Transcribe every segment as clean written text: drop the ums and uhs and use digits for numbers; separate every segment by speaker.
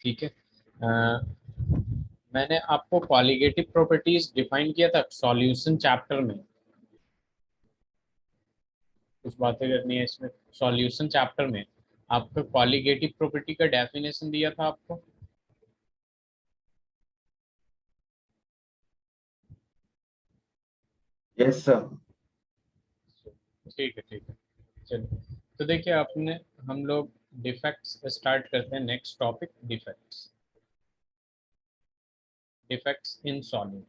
Speaker 1: ठीक है। मैंने आपको कॉलिगेटिव प्रॉपर्टीज डिफाइन किया था सॉल्यूशन चैप्टर में, कुछ बातें करनी है इसमें। सॉल्यूशन चैप्टर में आपको कॉलिगेटिव प्रॉपर्टी का डेफिनेशन दिया था आपको।
Speaker 2: Yes sir.
Speaker 1: ठीक है ठीक है, चलिए। तो देखिए आपने, हम लोग डिफेक्ट्स स्टार्ट करते हैं। Next topic defects, defects in solid.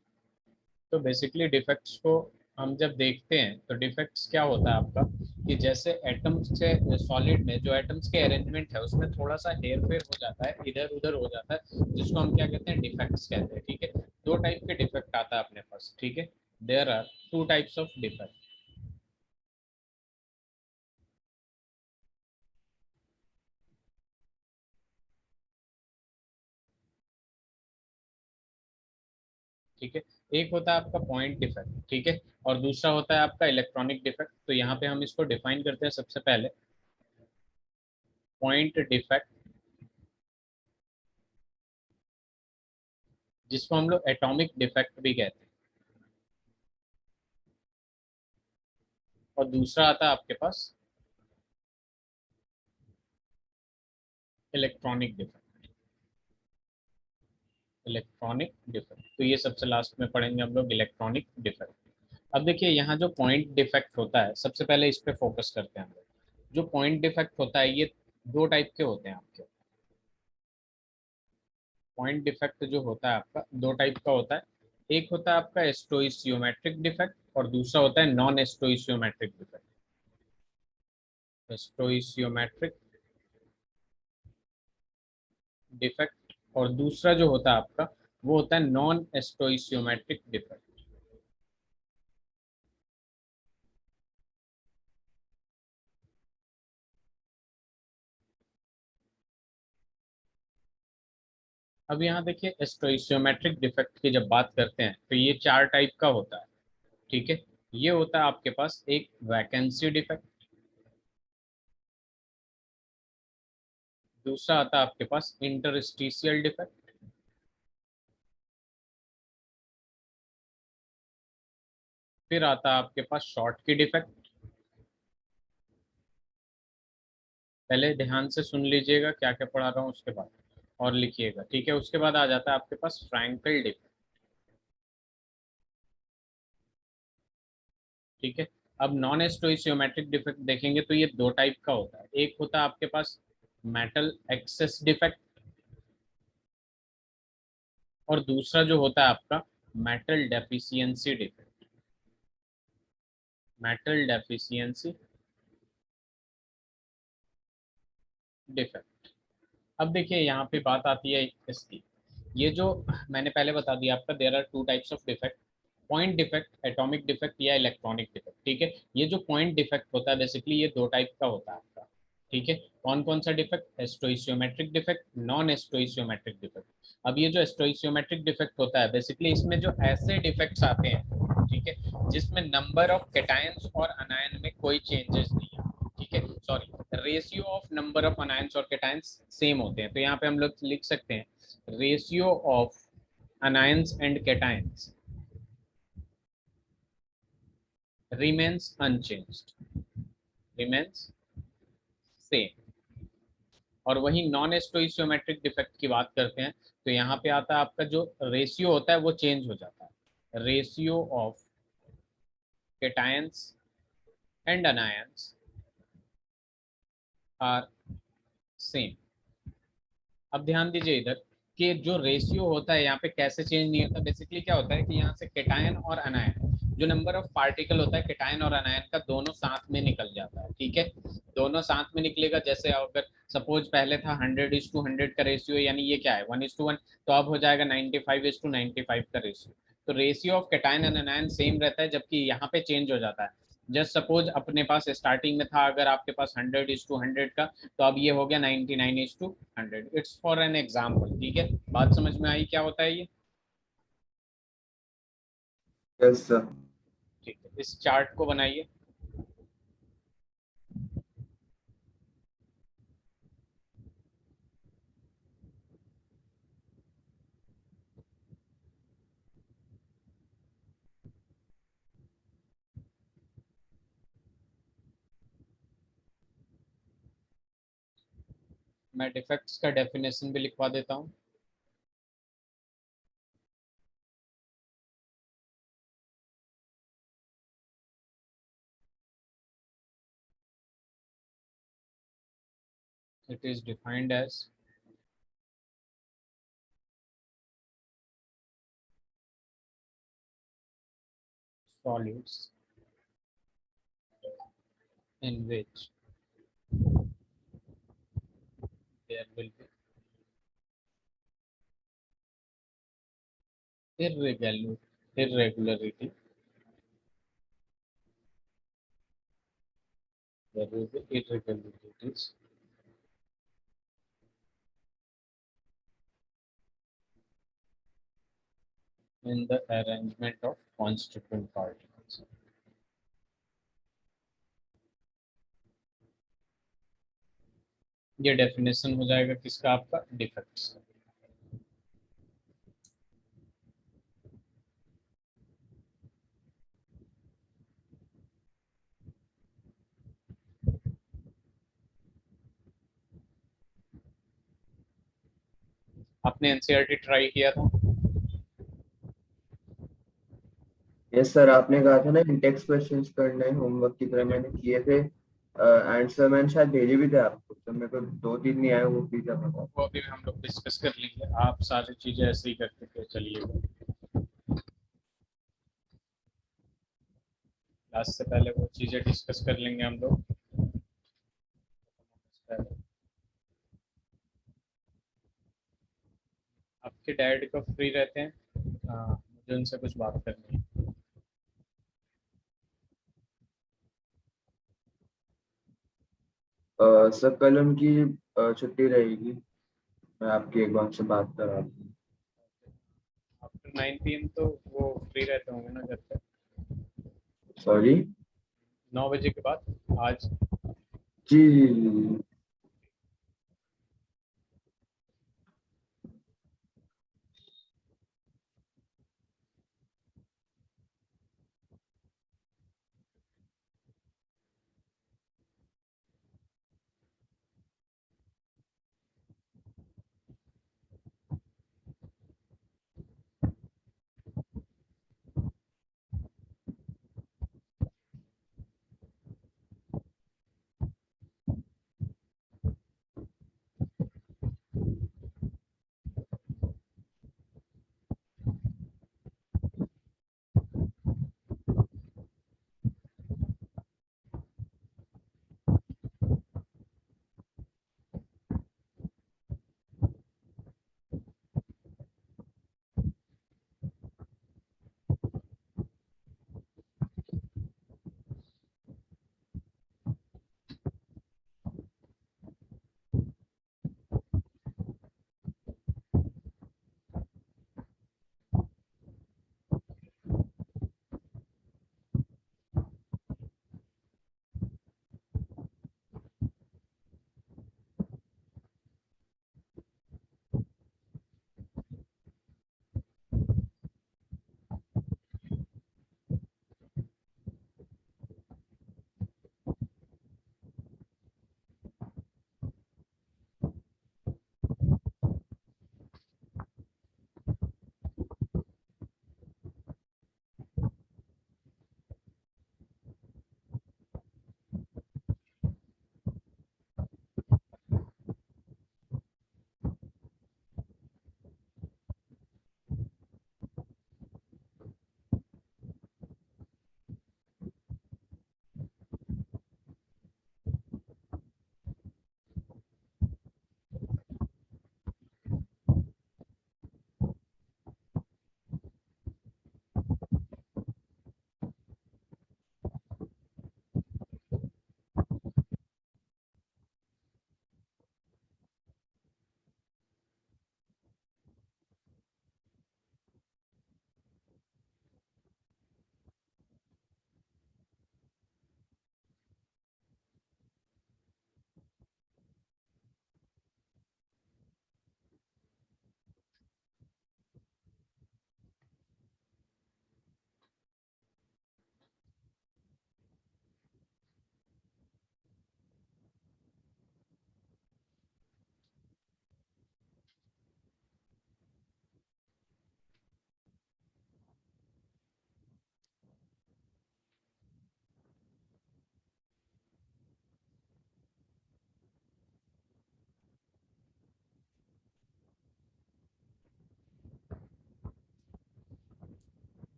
Speaker 1: तो बेसिकली डिफेक्ट्स को हम जब देखते हैं तो डिफेक्ट्स क्या होता है आपका, कि जैसे एटम्स से सॉलिड में जो एटम्स के अरेंजमेंट है उसमें थोड़ा सा हेर फेर हो जाता है, इधर उधर हो जाता है, जिसको हम क्या कहते हैं, डिफेक्ट्स कहते हैं। ठीक है, दो टाइप के डिफेक्ट आता है अपने पास। ठीक है, there are two types of defect. ठीक है, एक होता है आपका पॉइंट डिफेक्ट, ठीक है, और दूसरा होता है आपका इलेक्ट्रॉनिक डिफेक्ट। तो यहाँ पे हम इसको डिफाइन करते हैं सबसे पहले। पॉइंट डिफेक्ट, जिसको हम लोग एटॉमिक डिफेक्ट भी कहते हैं, और दूसरा आता है आपके पास इलेक्ट्रॉनिक डिफेक्ट। इलेक्ट्रॉनिक डिफेक्ट, तो ये सबसे लास्ट में पढ़ेंगे हम लोग इलेक्ट्रॉनिक डिफेक्ट। अब देखिए यहाँ जो पॉइंट डिफेक्ट होता है, सबसे पहले इस पे फोकस करते हैं हम लोग। जो पॉइंट डिफेक्ट होता है ये दो टाइप के होते हैं आपके। पॉइंट डिफेक्ट जो होता है आपका दो टाइप का होता है। एक होता है आपका स्टोइशियोमेट्रिक डिफेक्ट और दूसरा होता है नॉन स्टोइशियोमेट्रिक डिफेक्ट। स्टोइशियोमेट्रिक डिफेक्ट और दूसरा जो होता है आपका वो होता है नॉन स्टोइशियोमेट्रिक डिफेक्ट। अब यहाँ देखिए स्टोइशियोमेट्रिक डिफेक्ट की जब बात करते हैं तो ये चार टाइप का होता है। ठीक है, ये होता है आपके पास एक वैकेंसी डिफेक्ट, दूसरा आता है आपके पास इंटरस्टिशियल डिफेक्ट, फिर आता है आपके पास शॉर्ट की डिफेक्ट। पहले ध्यान से सुन लीजिएगा क्या क्या पढ़ा रहा हूँ, उसके बाद और लिखिएगा। ठीक है, उसके बाद आ जाता है आपके पास फ्रैंकल डिफेक्ट। ठीक है, अब नॉन स्टोइशियोमेट्रिक डिफेक्ट देखेंगे तो ये दो टाइप का होता है। एक होता है आपके पास मेटल एक्सेस डिफेक्ट और दूसरा जो होता है आपका metal deficiency defect. Metal deficiency defect. अब देखिए यहाँ पे बात आती है इसकी, ये जो मैंने पहले बता दिया आपका, there are two types of defect, point defect, atomic defect या इलेक्ट्रॉनिक डिफेक्ट। ठीक है, ये जो पॉइंट डिफेक्ट होता है बेसिकली ये दो टाइप का होता है आपका। ठीक है, कौन कौन सा डिफेक्ट, स्टोइशियोमेट्रिक डिफेक्ट, नॉन स्टोइशियोमेट्रिक डिफेक्ट। अब ये जो स्टोइशियोमेट्रिक डिफेक्ट होता है बेसिकली इसमें जो ऐसे डिफेक्ट्स आते हैं, ठीक है, जिसमें नंबर ऑफ कैटायंस और अनायन में कोई चेंजेस नहीं है। ठीक है, sorry, ratio of number of anions और कैटायंस सेम होते हैं। तो यहाँ पे हम लोग लिख सकते हैं ratio of anions and cations remains unchanged, remains same। और वही नॉन स्टोइशियोमेट्रिक डिफेक्ट की बात करते हैं तो यहाँ पे आता है आपका जो रेशियो होता है वो चेंज हो जाता है। Ratio of cations and anions are same. अब ध्यान दीजिए इधर कि जो रेशियो होता है यहाँ पे कैसे चेंज नहीं होता। बेसिकली क्या होता है कि यहाँ से कैटायन और अनायन, जो नंबर ऑफ पार्टिकल होता है कैटायन और अनायन का, दोनों साथ में निकल जाता है। ठीक है, दोनों साथ में निकलेगा। जैसे अगर सपोज पहले था 100:100 का रेशियो, यानी ये क्या है 1:1, तो अब हो जाएगा 95:95 का रेशियो। तो ratio of cation and अनायन same रहता है, जबकि यहाँ पे चेंज हो जाता है। जस्ट सपोज अपने पास स्टार्टिंग में था अगर आपके पास 100:100 का, तो अब ये हो गया 99:100। It's for an example. ठीक है, बात समझ में आई क्या होता है ये।
Speaker 2: Yes sir.
Speaker 1: ठीक है, इस चार्ट को बनाइए। मैं डिफेक्ट्स का डेफिनेशन भी लिखवा देता हूँ। It is defined as solids in which there will be irregularity, there will be irregularities in the arrangement of constituent particles. ये डेफिनेशन हो जाएगा किसका, आपका डिफेक्ट्स का। आपने एनसीईआरटी ट्राई किया था?
Speaker 2: यस सर, आपने कहा था ना इंडेक्स क्वेश्चंस करना है होमवर्क की तरह, मैंने किए थे। आंसर मैंने शायद भेजे भी थे आपको, तो मेरे को 2-3 नहीं आए, वो प्लीज आप बताओ।
Speaker 1: वो अभी हम लोग डिस्कस कर लेंगे, आप सारी चीजें ऐसे ही करते थे, चलिए क्लास से पहले वो चीजें डिस्कस कर लेंगे हम लोग। आपके डैड कब फ्री रहते हैं? मुझे उनसे कुछ बात करनी है।
Speaker 2: सर कल उनकी छुट्टी रहेगी, मैं आपकी एक बार से बात करा दूँ।
Speaker 1: आफ्टर 9 PM तो वो फ्री रहते होंगे ना घर पे?
Speaker 2: सॉरी।
Speaker 1: 9 बजे के बाद आज?
Speaker 2: जी जी जी जी।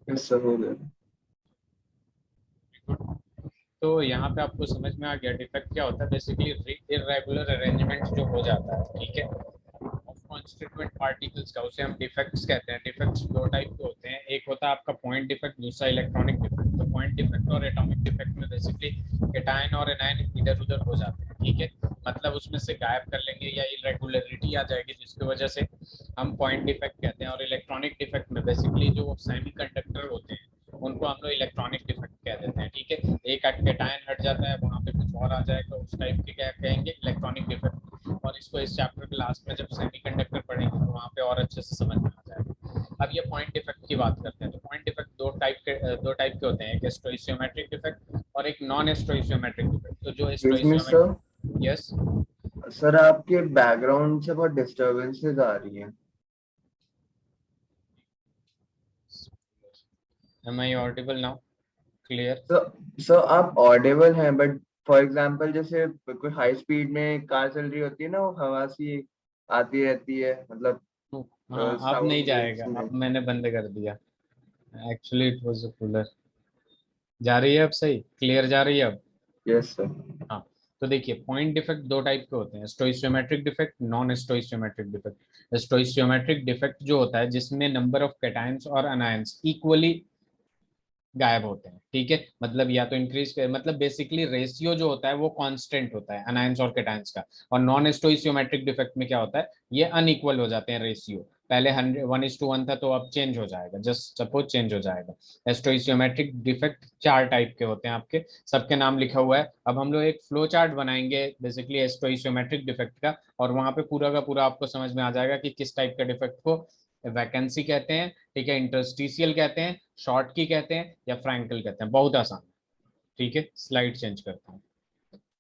Speaker 2: यस सर, हो गया।
Speaker 1: तो यहाँ पे आपको समझ में आ गया डिफेक्ट क्या होता है। बेसिकली इरेगुलर अरेंजमेंट जो हो जाता है, ठीक है, ऑफ कॉन्स्टिट्यूएंट पार्टिकल्स का, उसे हम डिफेक्ट्स कहते हैं। डिफेक्ट्स दो टाइप के होते हैं, एक होता है आपका पॉइंट डिफेक्ट, दूसरा इलेक्ट्रॉनिक डिफेक्ट। तो पॉइंट डिफेक्ट और एटॉमिक डिफेक्ट में बेसिकली कैटायन और एनायन इधर उधर हो जाते हैं, ठीक है, मतलब उसमें से गायब कर लेंगे या इरेगुलरिटी आ जाएगी जिसकी वजह से हम पॉइंट डिफेक्ट कहते हैं। और इलेक्ट्रॉनिक डिफेक्ट में बेसिकली जो सेमीकंडक्टर होते हैं उनको हम लोग इलेक्ट्रॉनिक डिफेक्ट कह देते हैं, ठीक है। एक कैटायन हट जाता है, वहाँ पे कुछ और आ जाएगा, उस टाइप के क्या कहेंगे, इलेक्ट्रॉनिक डिफेक्ट। और इसको इस चैप्टर के लास्ट में जब सेमीकंडक्टर पढ़ेंगे तो वहाँ पे और अच्छे से समझ में आ जाएगा। अब ये पॉइंट डिफेक्ट की बात करते हैं। तो पॉइंट डिफेक्ट दो टाइप के होते हैं, एक स्टोइशियोमेट्रिक डिफेक्ट और एक नॉन स्टोइशियोमेट्रिक डिफेक्ट। तो जो
Speaker 2: excuse me sir,
Speaker 1: stoichiometric, yes,
Speaker 2: sir आपके बैकग्राउंड से बहुत डिस्टरबेंसेस आ रही हैं।
Speaker 1: Am I audible now, clear?
Speaker 2: Sir आप ऑडिबल हैं, बट फॉर एग्जांपल जैसे कोई हाई स्पीड में कार चल रही होती है ना, वो हवा सी आती रहती है, मतलब
Speaker 1: हाँ अब नहीं
Speaker 2: साउंड वेव्स
Speaker 1: जाएगा,
Speaker 2: में।
Speaker 1: अब मैंने बंद कर दिया। Actually it was a cooler. जा रही है अब सही, क्लियर जा रही है अब?
Speaker 2: Yes sir.
Speaker 1: हाँ। तो देखिए पॉइंट डिफेक्ट दो टाइप के होते हैं, स्टोइशियोमेट्रिक डिफेक्ट, नॉन स्टोइशियोमेट्रिक डिफेक्ट। स्टोइशियोमेट्रिक डिफेक्ट जो होता है जिसमें नंबर ऑफ कैटायंस और अनायंस इक्वली गायब होते हैं, ठीक है, मतलब या तो इंक्रीज मतलब बेसिकली रेशियो जो होता है वो कांस्टेंट होता है अनायंस और कैटायंस का। और नॉन स्टोइशियोमेट्रिक डिफेक्ट में क्या होता है, ये अनइक्वल हो जाते हैं रेशियो। पहले 100:1 था तो अब चेंज हो जाएगा, जस्ट सपोज चेंज हो जाएगा। स्टोइशियोमेट्रिक डिफेक्ट चार टाइप के होते हैं आपके, सबके नाम लिखा हुआ है। अब हम लोग एक फ्लो चार्ट बनाएंगे बेसिकली स्टोइशियोमेट्रिक डिफेक्ट का, और वहां पे पूरा का पूरा आपको समझ में आ जाएगा कि किस टाइप का डिफेक्ट को वैकेंसी कहते हैं, ठीक है, इंटरस्टिशियल कहते हैं, शॉर्ट की कहते हैं, या फ्रैंकल कहते हैं। बहुत आसान, ठीक है। स्लाइड चेंज करता हूँ।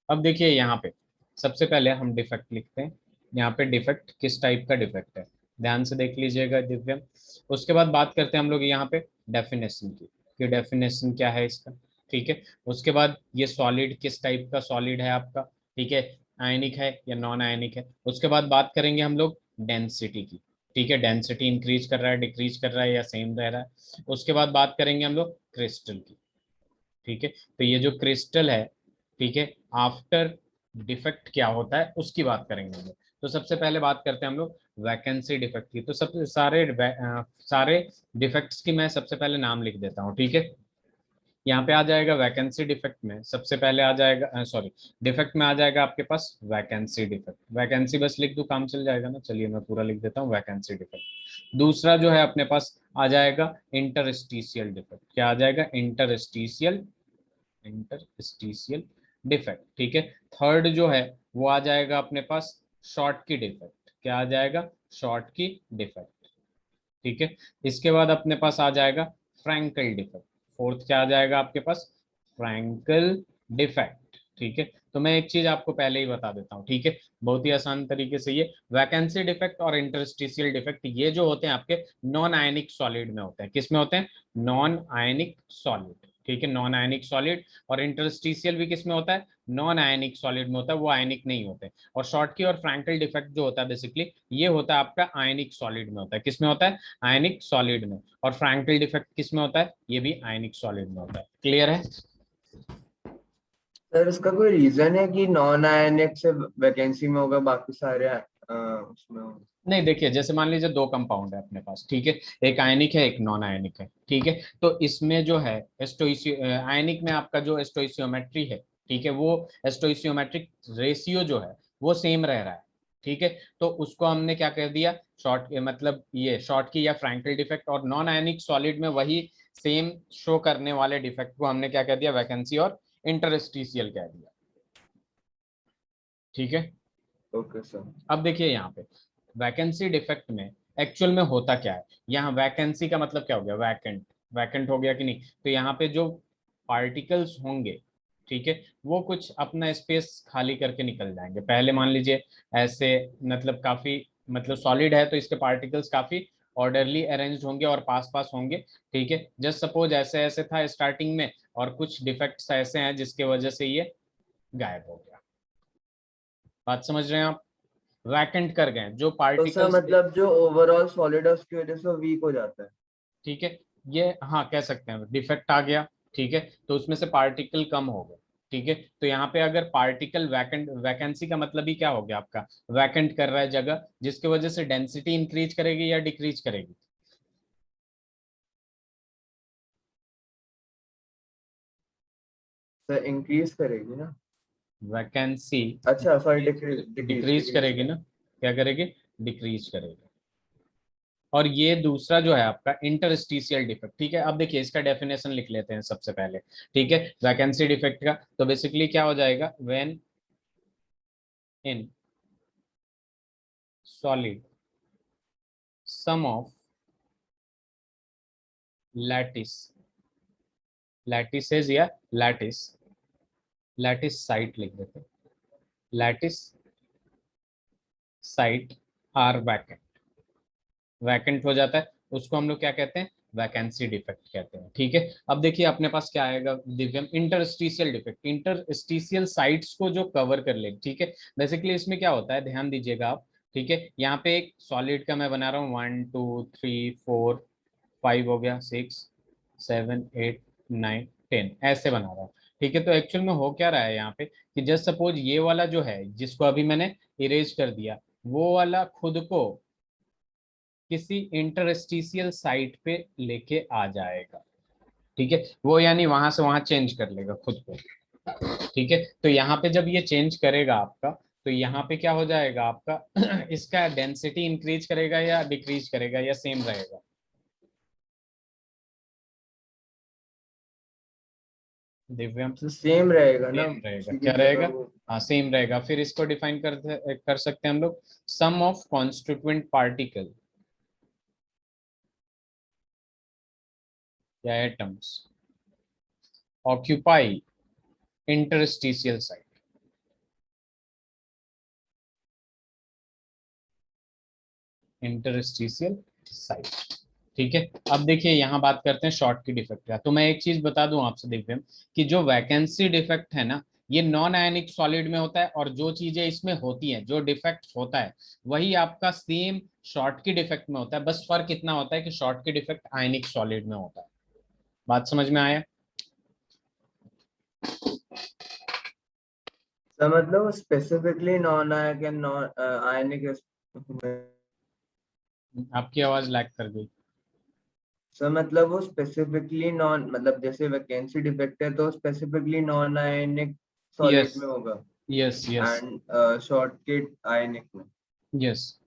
Speaker 1: अब देखिए यहाँ पे सबसे पहले हम डिफेक्ट लिखते हैं। यहाँ पे डिफेक्ट किस टाइप का डिफेक्ट है, ध्यान से देख लीजिएगा दिव्यम। उसके बाद बात करते हैं हम लोग यहाँ पे डेफिनेशन की, कि डेफिनेशन क्या है इसका, ठीक है। उसके बाद ये सॉलिड किस टाइप का सॉलिड है आपका, ठीक है, आयनिक है या नॉन आयनिक है। उसके बाद बात करेंगे हम लोग डेंसिटी की, ठीक है, डेंसिटी इंक्रीज कर रहा है, डिक्रीज कर रहा है, या सेम रह रहा है। उसके बाद बात करेंगे हम लोग क्रिस्टल की, ठीक है। तो ये जो क्रिस्टल है, ठीक है, आफ्टर डिफेक्ट क्या होता है उसकी बात करेंगे हम लोग। तो सबसे पहले बात करते हैं हम लोग वैकेंसी डिफेक्ट की। तो सब सारे डिफेक्ट्स की मैं सबसे पहले नाम लिख देता हूँ, ठीक है। यहाँ पे आ जाएगा वैकेंसी डिफेक्ट में सबसे पहले आ जाएगा, सॉरी, डिफेक्ट में आ जाएगा आपके पास वैकेंसी डिफेक्ट। वैकेंसी बस लिख दूं काम चल जाएगा ना, चलिए मैं पूरा लिख देता हूँ वैकेंसी डिफेक्ट। दूसरा जो है अपने पास आ जाएगा इंटरस्टिशियल डिफेक्ट। क्या आ जाएगा, इंटरस्टिशियल डिफेक्ट, ठीक है। थर्ड जो है वो आ जाएगा अपने पास शॉर्ट की डिफेक्ट। क्या आ जाएगा, शॉर्ट की डिफेक्ट, ठीक है। इसके बाद अपने पास आ जाएगा फ्रैंकल डिफेक्ट। फोर्थ क्या आ जाएगा आपके पास, फ्रैंकल डिफेक्ट, ठीक है। तो मैं एक चीज आपको पहले ही बता देता हूँ, ठीक है, बहुत ही आसान तरीके से। ये वैकेंसी डिफेक्ट और इंटरस्टिशियल डिफेक्ट ये जो होते हैं आपके नॉन आयनिक सॉलिड में होते हैं। किस में होते हैं, नॉन आयनिक सॉलिड, ठीक है, नॉन आयनिक सॉलिड। और इंटरस्टिशियल भी किस में होता है, नॉन आयनिक सॉलिड में होता है, वो आयनिक नहीं होते। और शॉर्ट की और फ्रैंकल डिफेक्ट जो होता है बेसिकली ये होता है आपका आयनिक सॉलिड में होता है। किस में होता है, आयनिक सॉलिड में। और फ्रैंकल डिफेक्ट किस में होता है, ये भी आयनिक सॉलिड में होता है। क्लियर है?
Speaker 2: सर इसका कोई रीजन है कि नॉन आयनिक से वैकेंसी में होगा, बाकी सारे उसमें होगा?
Speaker 1: नहीं देखिए, जैसे मान लीजिए दो कंपाउंड है अपने पास, ठीक है, एक आयनिक है एक नॉन आयनिक है, ठीक है। तो इसमें जो है आयनिक में आपका जो स्टोइशियोमेट्री है, ठीक है, वो स्टोइशियोमेट्रिक रेशियो जो है वो सेम रह रहा है, ठीक है। तो उसको हमने क्या कर दिया, शॉर्ट, मतलब ये शॉर्ट की या फ्रैंकल डिफेक्ट। और नॉन आयनिक सॉलिड में वही सेम शो करने वाले डिफेक्ट को हमने क्या कह दिया, वैकेंसी और इंटरस्टिशियल कह दिया, ठीक है।
Speaker 2: Okay sir.
Speaker 1: अब देखिए यहाँ पे वैकेंसी डिफेक्ट में एक्चुअल में होता क्या है, यहाँ वैकेंसी का मतलब क्या हो गया, वैकेंट, वैकेंट हो गया कि नहीं। तो यहाँ पे जो पार्टिकल्स होंगे, ठीक है, वो कुछ अपना स्पेस खाली करके निकल जाएंगे। पहले मान लीजिए ऐसे, मतलब काफी, मतलब सॉलिड है तो इसके पार्टिकल्स काफी ऑर्डरली अरेंज्ड होंगे और पास पास होंगे, ठीक है। जस्ट सपोज ऐसे ऐसे था स्टार्टिंग में, और कुछ डिफेक्ट्स ऐसे हैं जिसके वजह से ये गायब हो गया। बात समझ रहे हैं आप, वैकेंट कर गए जो
Speaker 2: तो सर
Speaker 1: पार्टिकल्स थे,
Speaker 2: मतलब जो ओवरऑल सॉलिड है उसकी वजह से वीक हो जाता है?
Speaker 1: ठीक है। ये हाँ कह सकते हैं डिफेक्ट आ गया, ठीक है, तो उसमें से पार्टिकल कम हो गए, ठीक है। तो यहाँ पे अगर पार्टिकल वैकेंट, वैकेंसी का मतलब ही क्या हो गया आपका, वैकेंट कर रहा है जगह, जिसकी वजह से डेंसिटी इंक्रीज करेगी या डिक्रीज करेगी।
Speaker 2: सर इंक्रीज करेगी ना।
Speaker 1: वैकेंसी
Speaker 2: अच्छा sorry, decrease decrease
Speaker 1: decrease
Speaker 2: decrease
Speaker 1: करेगी ना,
Speaker 2: करेगी।
Speaker 1: क्या करेगी, डिक्रीज करेगी। और ये दूसरा जो है आपका इंटरस्टिशियल डिफेक्ट, ठीक है। अब देखिए इसका डेफिनेशन लिख लेते हैं सबसे पहले, ठीक है, वैकेंसी डिफेक्ट का। तो बेसिकली क्या हो जाएगा, when in solid some of lattice, lattices या लैटिस, लैटिस साइट लिख देते हैं, lattice site are vacant, vacant हो जाता है, उसको हम लोग क्या कहते हैं, वैकेंसी डिफेक्ट कहते हैं, ठीक है। अब देखिए अपने पास क्या आएगा दिव्यम, इंटरस्टिशियल डिफेक्ट, इंटरस्टिशियल साइट्स को जो कवर कर ले, ठीक है। बेसिकली इसमें क्या होता है, ध्यान दीजिएगा आप, ठीक है। यहाँ पे एक सॉलिड का मैं बना रहा हूँ 1 2 3 4 5 हो गया, 6 7 8 9 10 ऐसे बना रहा हूँ, ठीक है। तो एक्चुअल में हो क्या रहा है यहाँ पे कि जस्ट सपोज ये वाला जो है जिसको अभी मैंने इरेज कर दिया, वो वाला खुद को किसी इंटरस्टिशियल साइट पे लेके आ जाएगा, ठीक है। वो यानी वहां से वहां चेंज कर लेगा खुद को, ठीक है। तो यहाँ पे जब ये चेंज करेगा आपका, तो यहाँ पे क्या हो जाएगा आपका इसका डेंसिटी इंक्रीज करेगा या डिक्रीज करेगा या सेम रहेगा, दिव्यम।
Speaker 2: तो सेम रहेगा ना,
Speaker 1: सेम रहेगा,
Speaker 2: उसी की
Speaker 1: क्या
Speaker 2: जगह
Speaker 1: रहेगा,
Speaker 2: वो।
Speaker 1: हाँ सेम रहेगा। फिर इसको डिफाइन कर सकते हैं हम लोग, सम ऑफ कॉन्स्टिट्यूएंट पार्टिकल या atoms occupy interstitial site, interstitial site, ठीक है। अब देखिए यहाँ बात करते हैं शॉर्ट की डिफेक्ट का। तो मैं एक चीज बता दूं आपसे देखिए कि जो वैकेंसी डिफेक्ट है ना, ये नॉन आयनिक सॉलिड में होता है, और जो चीजें इसमें होती हैं, जो डिफेक्ट होता है, वही आपका सेम शॉर्ट की डिफेक्ट में होता है। बस फर्क इतना होता है कि शॉर्ट की डिफेक्ट आयनिक सॉलिड में होता है। बात समझ में आया।
Speaker 2: सर मतलब specifically non ionic and non ionic.
Speaker 1: आपकी आवाज लैग कर गई।
Speaker 2: सर मतलब वो स्पेसिफिकली नॉन, मतलब जैसे वैकेंसी डिफेक्ट है तो specifically non ionic
Speaker 1: yes
Speaker 2: solid में होगा
Speaker 1: यस यस
Speaker 2: एंड शॉर्ट के आयनिक में।
Speaker 1: Yes,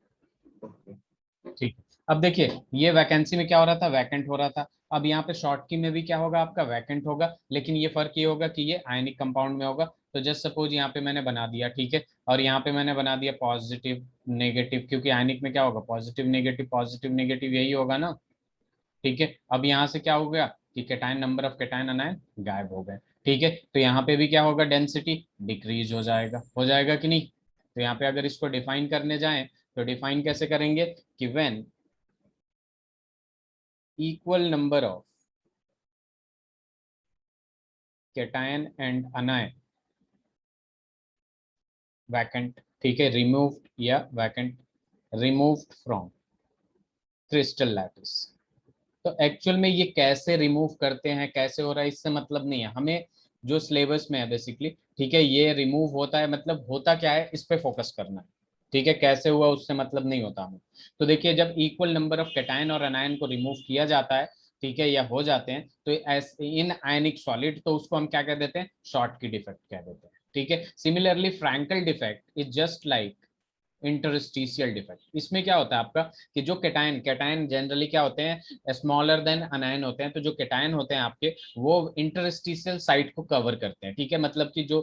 Speaker 2: okay.
Speaker 1: ठीक। अब देखिए ये वैकेंसी में क्या हो रहा था, वैकेंट हो रहा था। अब यहाँ पे शॉर्ट की में भी क्या होगा आपका, वैकेंट होगा, लेकिन ये फर्क ये होगा कि ये आयनिक कंपाउंड में होगा। तो जस्ट सपोज यहाँ पे मैंने बना दिया, ठीक है, और यहाँ पे मैंने बना दिया पॉजिटिव नेगेटिव, क्योंकि आयनिक में क्या होगा, पॉजिटिव नेगेटिव यही होगा ना, ठीक है। अब यहाँ से क्या हो गया कि कैटायन, नंबर ऑफ कैटायन अनायन गायब हो गए, ठीक है। तो यहाँ पे भी क्या होगा, डेंसिटी डिक्रीज हो जाएगा कि नहीं। तो यहाँ पे अगर इसको डिफाइन करने जाएं, तो डिफाइन कैसे करेंगे कि when equal number of cation and anion vacant, ठीक है, रिमूव्ड या vacant, removed from crystal lattice. तो एक्चुअल में ये कैसे रिमूव करते हैं, कैसे हो रहा है, इससे मतलब नहीं है हमें, जो सिलेबस में है बेसिकली, ठीक है। ये रिमूव होता है मतलब होता क्या है, इस पे फोकस करना है, ठीक है। कैसे हुआ उससे मतलब नहीं होता हमें। तो देखिए जब इक्वल नंबर ऑफ कैटायन और अनायन को रिमूव किया जाता है, ठीक है, या हो जाते हैं, तो इन आयनिक सॉलिड, तो उसको हम क्या कह देते हैं, शॉर्ट की डिफेक्ट कह देते हैं, ठीक है। Similarly Frenkel defect is just like interstitial defect. इसमें क्या होता है आपका कि जो कैटायन, कैटायन जनरली क्या होते हैं, स्मॉलर देन अनायन होते हैं। तो जो कैटायन होते हैं आपके, वो इंटरस्टिशियल साइट को कवर करते हैं, ठीक है। मतलब कि जो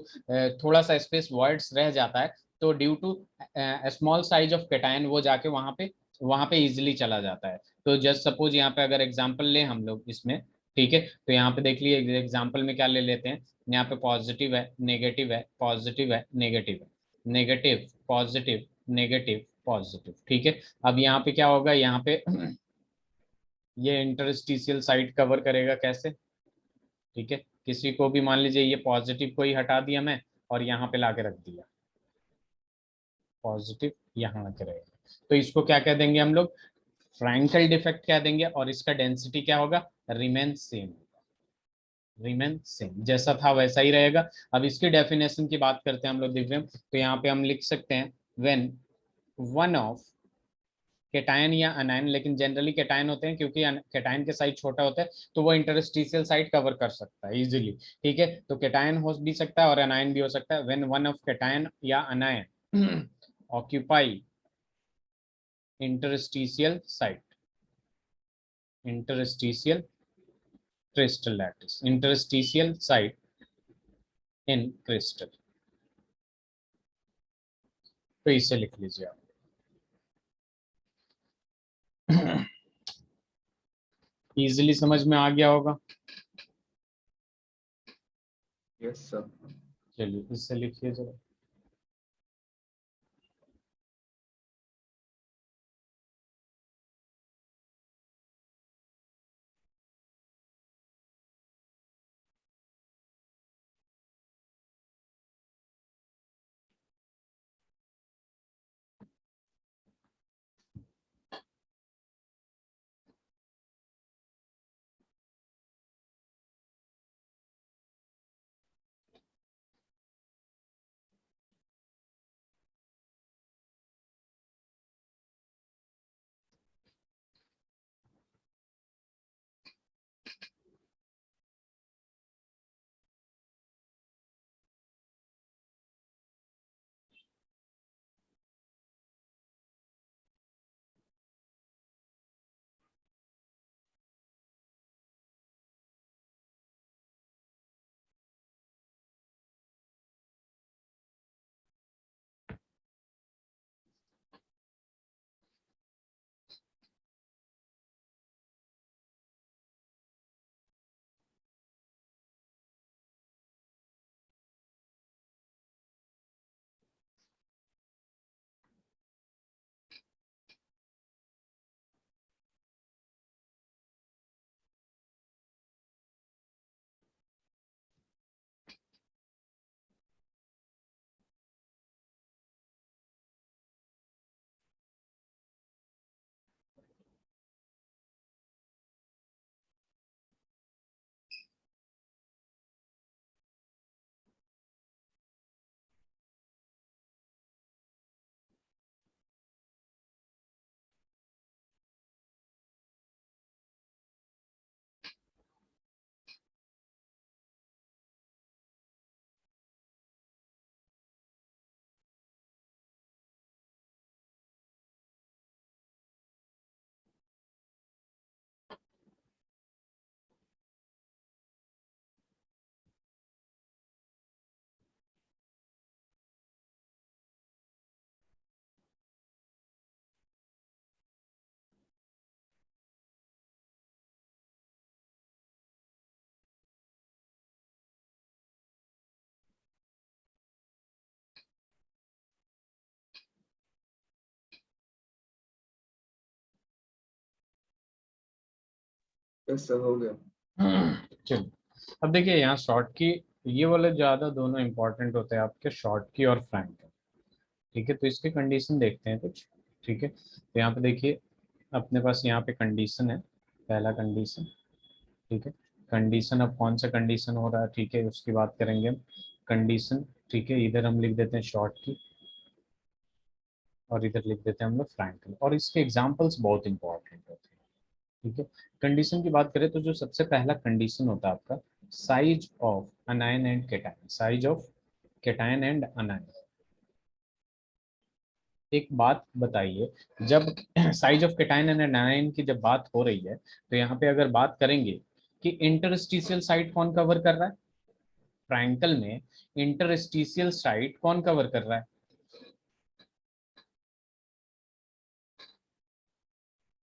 Speaker 1: थोड़ा सा स्पेस वॉइड्स रह जाता है, तो due to small size of cation वो जाके वहां पे इजिली चला जाता है। तो जस्ट सपोज यहाँ पे अगर एग्जाम्पल लें हम लोग इसमें, ठीक है, तो यहाँ पे देख लीजिए एग्जाम्पल में क्या ले लेते हैं। यहाँ पे पॉजिटिव है, नेगेटिव है, पॉजिटिव है, नेगेटिव है, नेगेटिव पॉजिटिव, नेगेटिव पॉजिटिव, ठीक है। अब यहाँ पे क्या होगा, यहाँ पे ये इंटरस्टिशियल साइट कवर करेगा कैसे, ठीक है। किसी को भी मान लीजिए ये पॉजिटिव को ही हटा दिया मैं, और यहाँ पे लाके रख दिया, पॉजिटिव यहाँ आके रहेगा, तो इसको क्या कह देंगे हम लोग, फ्रैंकल डिफेक्ट क्या देंगे और इसका डेंसिटी क्या होगा, रिमेन सेम, रिमेन सेम, जैसा था वैसा ही रहेगा। अब इसकी डेफिनेशन की बात करते हैं हम लोग दिव्यम, तो यहाँ पे हम लिख सकते हैं व्हेन वन ऑफ केटायन या अनायन, लेकिन जनरली केटायन होते हैं क्योंकि केटायन के साइज छोटा होता है तो वो इंटरस्टिशियल साइट कवर कर सकता है इजीली, ठीक है। तो केटायन हो भी सकता है और अनायन भी हो सकता है। व्हेन वन ऑफ केटायन या anion occupy interstitial site, interstitial crystal lattice, interstitial site in crystal, तो इसे लिख लीजिए आप। इजीली समझ में आ गया होगा।
Speaker 2: Yes sir.
Speaker 1: चलिए इससे लिखिए जरा।
Speaker 2: यस सर हो गया।
Speaker 1: चलिए अब देखिए यहाँ शॉर्ट की, ये वाले ज्यादा दोनों इंपॉर्टेंट होते हैं आपके, शॉर्ट की और फ्रैंक की, ठीक है। तो इसके कंडीशन देखते हैं कुछ, ठीक है। तो यहाँ पे देखिए अपने पास यहाँ पे कंडीशन है, पहला कंडीशन, ठीक है। कंडीशन, अब कौन सा कंडीशन हो रहा है, ठीक है, उसकी बात करेंगे हम। कंडीशन, ठीक है, इधर हम लिख देते हैं शॉर्ट की और इधर लिख देते हैं हम लोग फ्रैंकल, और इसके एग्जांपल्स बहुत इंपॉर्टेंट होते हैं, ठीक है। कंडीशन की बात करें तो जो सबसे पहला कंडीशन होता है आपका, size of अनायन and cation, size of cation and anion. एक बात बताइए, जब साइज ऑफ केटायन एंड अनायन की जब बात हो रही है तो यहाँ पे अगर बात करेंगे कि इंटरस्टिशियल साइट कौन कवर कर रहा है, फ्रैंकल में इंटरस्टिशियल साइट कौन कवर कर रहा है,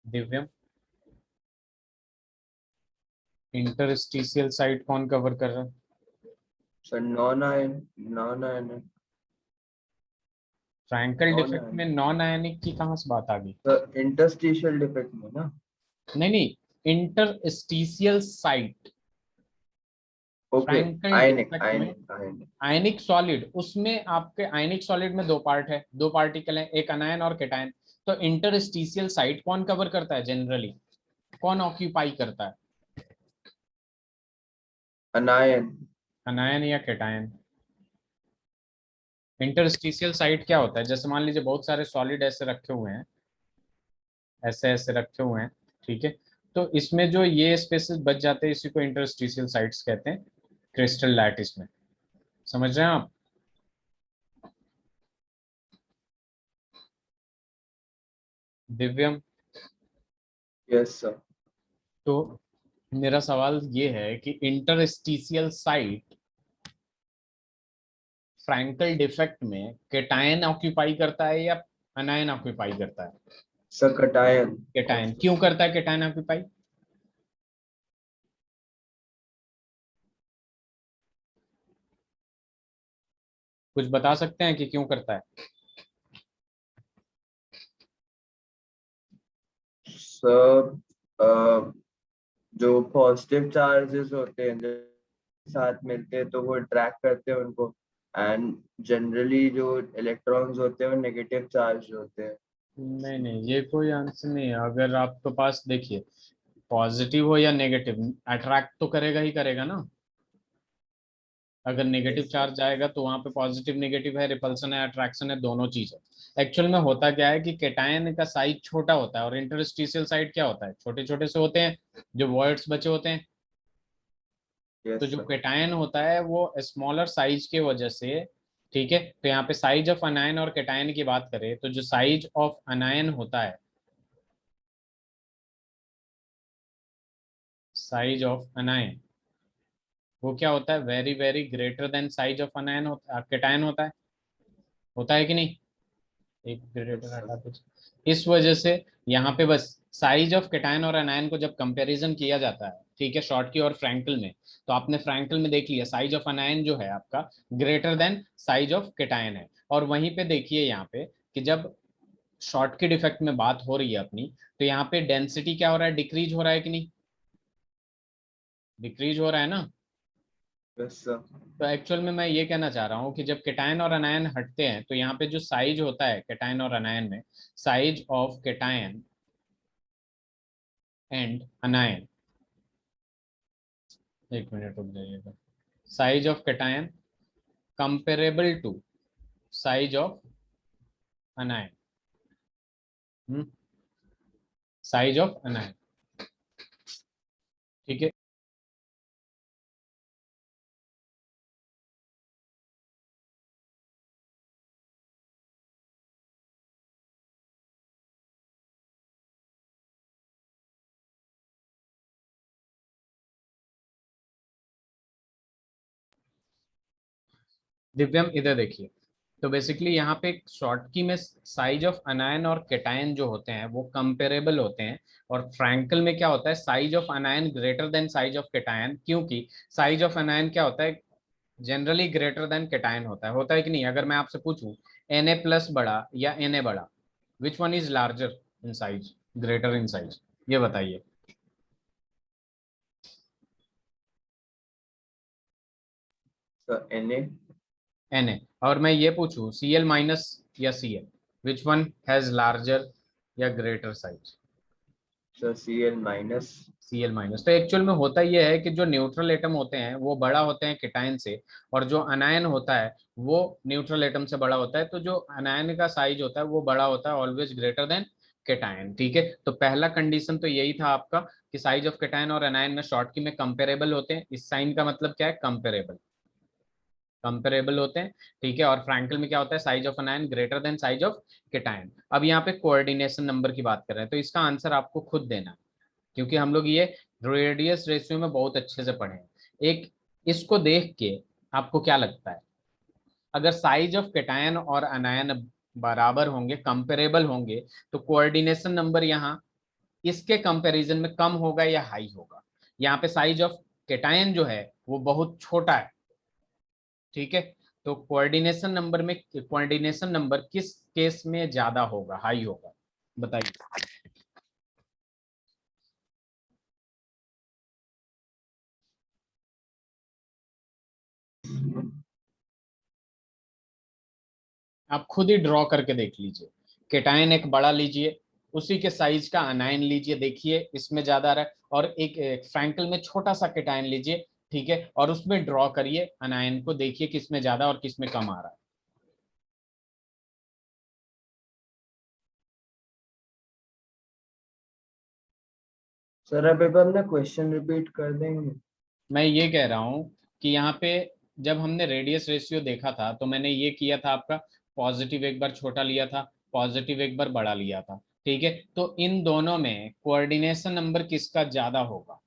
Speaker 1: दिव्यम, इंटरस्टिशियल साइट कौन कवर कर रहा है।
Speaker 2: Sir non ion, non ion,
Speaker 1: Frenkel
Speaker 2: non
Speaker 1: defect
Speaker 2: ion
Speaker 1: में नॉन आयनिक की कहाँ से बात आ गई।
Speaker 2: सर, इंटरस्टिशियल डिफेक्ट में ना।
Speaker 1: नहीं नहीं, इंटरस्टिशियल साइट,
Speaker 2: ओके।
Speaker 1: फ्रैंकल
Speaker 2: आयनिक
Speaker 1: डिफेक्ट में
Speaker 2: आयनिक आयनिक।
Speaker 1: आयनिक सॉलिड, उसमें आपके आयनिक सॉलिड में दो पार्ट है, दो पार्टिकल हैं, एक अनायन और केटायन। तो इंटरस्टिशियल साइट कौन कवर करता है जनरली, कौन ऑक्यूपाई करता है?
Speaker 2: अनायन।
Speaker 1: अनायन या कैटायन? इंटरस्टिशियल साइट क्या होता है? जैसे मान लीजिए बहुत सारे सॉलिड ऐसे रखे हुए हैं, ऐसे ऐसे रखे हुए हैं, ठीक है, तो इसमें जो ये स्पेसेस बच जाते हैं इसी को इंटरस्टिशियल साइट्स कहते हैं, क्रिस्टल लैटिस में। समझ रहे हैं आप? दिव्यम,
Speaker 2: यस सर।
Speaker 1: तो मेरा सवाल ये है कि इंटरस्टिशियल साइट फ्रैंकल डिफेक्ट में कैटायन ऑक्यूपाई करता है या अनायन ऑक्यूपाई करता है?
Speaker 2: Sir cation.
Speaker 1: कैटायन क्यों करता है कैटायन ऑक्यूपाई? कुछ बता सकते हैं कि क्यों करता है?
Speaker 2: सर जो पॉजिटिव चार्जेस होते हैं जो साथ मिलते हैं तो वो अट्रैक्ट करते हैं उनको, एंड जनरली जो इलेक्ट्रॉन्स होते हैं वो नेगेटिव चार्ज होते हैं।
Speaker 1: नहीं नहीं, ये कोई आंसर नहीं है। अगर आपके पास देखिए, पॉजिटिव हो या नेगेटिव, अट्रैक्ट तो करेगा ही करेगा ना। अगर नेगेटिव
Speaker 2: यस सर।
Speaker 1: चार्ज आएगा तो वहां पे पॉजिटिव नेगेटिव है, रिपल्सन है, अट्रैक्शन है, दोनों चीज है। एक्चुअल में होता क्या है कि कैटायन का साइज छोटा होता है और इंटरस्टिशियल साइड क्या होता है, छोटे छोटे से होते हैं, जो वॉइड्स बचे होते हैं। तो
Speaker 2: यस
Speaker 1: जो
Speaker 2: सर।
Speaker 1: कैटायन होता है वो स्मॉलर साइज के वजह से, ठीक है, तो यहाँ पे साइज ऑफ अनायन और कैटायन की बात करें तो जो साइज ऑफ अनायन होता है, साइज ऑफ अनायन, वो क्या होता है, very very greater than size of अनायन होता है, कैटायन होता है कि नहीं? एक ग्रेटर
Speaker 2: यस सर।
Speaker 1: हटा दीजिए। इस वजह से यहाँ पे बस साइज ऑफ कैटायन और अनायन को जब कंपैरिजन किया जाता है, ठीक है, शॉर्टकी और फ्रैंकल में, तो आपने फ्रैंकल में देख लिया साइज ऑफ अनायन जो है आपका greater than size of cation है। और वहीं पे देखिए यहाँ पे कि जब शॉर्टकी डिफेक्ट में बात हो रही है अपनी, तो यहाँ पे डेंसिटी क्या हो रहा है, डिक्रीज हो रहा है कि नहीं? डिक्रीज हो रहा है ना?
Speaker 2: Yes sir.
Speaker 1: तो एक्चुअल में मैं ये कहना चाह रहा हूँ कि जब केटायन और अनायन हटते हैं तो यहाँ पे जो साइज होता है केटायन और अनायन में, size of cation and anion, एक मिनट रुक जाइएगा, size of cation comparable to size of anion, size of anion, ठीक है। दिव्यम इधर देखिए, तो बेसिकली यहाँ पे शॉर्ट की में साइज ऑफ अनायन और केटायन जो होते हैं वो कंपेरेबल होते हैं, और फ्रैंकल में क्या होता है, size of अनायन greater than size of cation, क्योंकि साइज ऑफ अनायन क्या होता है, जनरली ग्रेटर देन केटायन होता है कि नहीं? अगर मैं आपसे पूछूं Na प्लस बड़ा या Na बड़ा, which one is larger in size, greater in size, ये बताइए।
Speaker 2: Sir Na।
Speaker 1: Na। और मैं ये पूछूं Cl माइनस या Cl, which one has larger या greater size?
Speaker 2: Sir Cl minus.
Speaker 1: Cl minus. तो एक्चुअल में होता यह है कि जो न्यूट्रल एटम होते हैं वो बड़ा होते हैं केटायन से, और जो अनायन होता है वो न्यूट्रल एटम से बड़ा होता है, तो जो अनायन का साइज होता है वो बड़ा होता है, ऑलवेज ग्रेटर देन केटायन, ठीक है। तो पहला कंडीशन तो यही था आपका कि साइज ऑफ केटायन और अनायन में शॉर्ट की में कंपेरेबल होते हैं, इस साइन का मतलब क्या है, कंपेरेबल, कंपेरेबल होते हैं, ठीक है। और फ्रैंकल में क्या होता है, size of अनायन greater than size of cation. अब यहाँ पे कोऑर्डिनेशन नंबर की बात कर रहे हैं, तो इसका आंसर आपको खुद देना है, क्योंकि हम लोग ये रेडियस रेशियो में बहुत अच्छे से पढ़े हैं। एक, इसको देख के आपको क्या लगता है, अगर साइज ऑफ केटायन और अनायन बराबर होंगे, कंपेरेबल होंगे, तो कोऑर्डिनेशन नंबर यहाँ इसके कंपैरिजन में कम होगा या हाई होगा? यहाँ पे साइज ऑफ केटायन जो है वो बहुत छोटा है, ठीक है, तो कोऑर्डिनेशन नंबर किस केस में ज्यादा होगा, हाई होगा, बताइए। आप खुद ही ड्रॉ करके देख लीजिए केटायन एक बड़ा लीजिए, उसी के साइज का अनायन लीजिए, देखिए इसमें ज्यादा आ रहा है, और एक फ्रैंकल में छोटा सा केटायन लीजिए, ठीक है, और उसमें ड्रॉ करिए अनायन को, देखिए किसमें ज्यादा और किसमें कम आ रहा है।
Speaker 2: सर अब एक बार अपना क्वेश्चन रिपीट कर देंगे?
Speaker 1: मैं ये कह रहा हूँ कि यहाँ पे जब हमने रेडियस रेशियो देखा था तो मैंने ये किया था आपका, पॉजिटिव एक बार छोटा लिया था, पॉजिटिव एक बार बड़ा लिया था, ठीक है, तो इन दोनों में कोऑर्डिनेशन नंबर किसका ज्यादा होगा?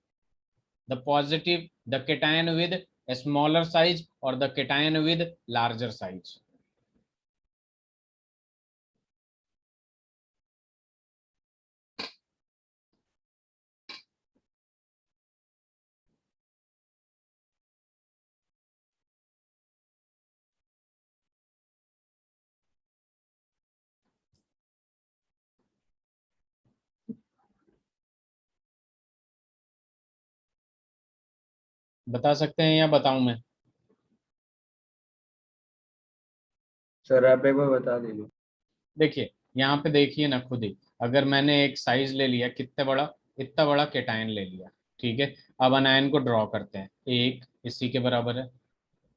Speaker 1: The positive, the cation with smaller size और the cation with larger size. बता सकते हैं या बताऊं मैं?
Speaker 2: सर आप एक बार बता दीजिए।
Speaker 1: देखिए यहाँ पे देखिए ना खुद ही, अगर मैंने एक साइज ले लिया, कितने बड़ा, इतना बड़ा केटायन ले लिया, ठीक है, अब अनायन को ड्रॉ करते हैं, एक इसी के बराबर है,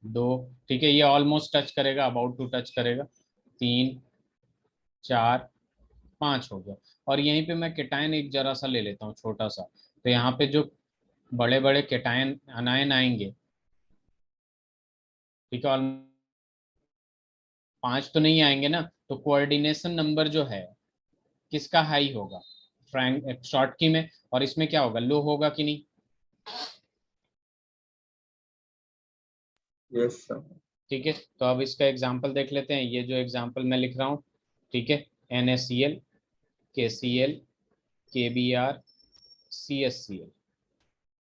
Speaker 1: दो, ठीक है, ये ऑलमोस्ट टच करेगा, अबाउट टू टच करेगा, तीन, चार, पांच हो गया, और यहीं पे मैं केटायन एक जरा सा ले लेता हूँ छोटा सा, तो यहाँ पे जो बड़े बड़े केटायन अनायन आएंगे, ठीक है, और पांच तो नहीं आएंगे ना, तो कोऑर्डिनेशन नंबर जो है किसका हाई होगा? फ्रैंक शॉर्ट की में, और इसमें क्या होगा, लो होगा कि नहीं?
Speaker 2: Yes sir.
Speaker 1: ठीक है, तो अब इसका एग्जांपल देख लेते हैं, ये जो एग्जांपल मैं लिख रहा हूँ, ठीक है, NaCl, KCl, KBr, CSCl,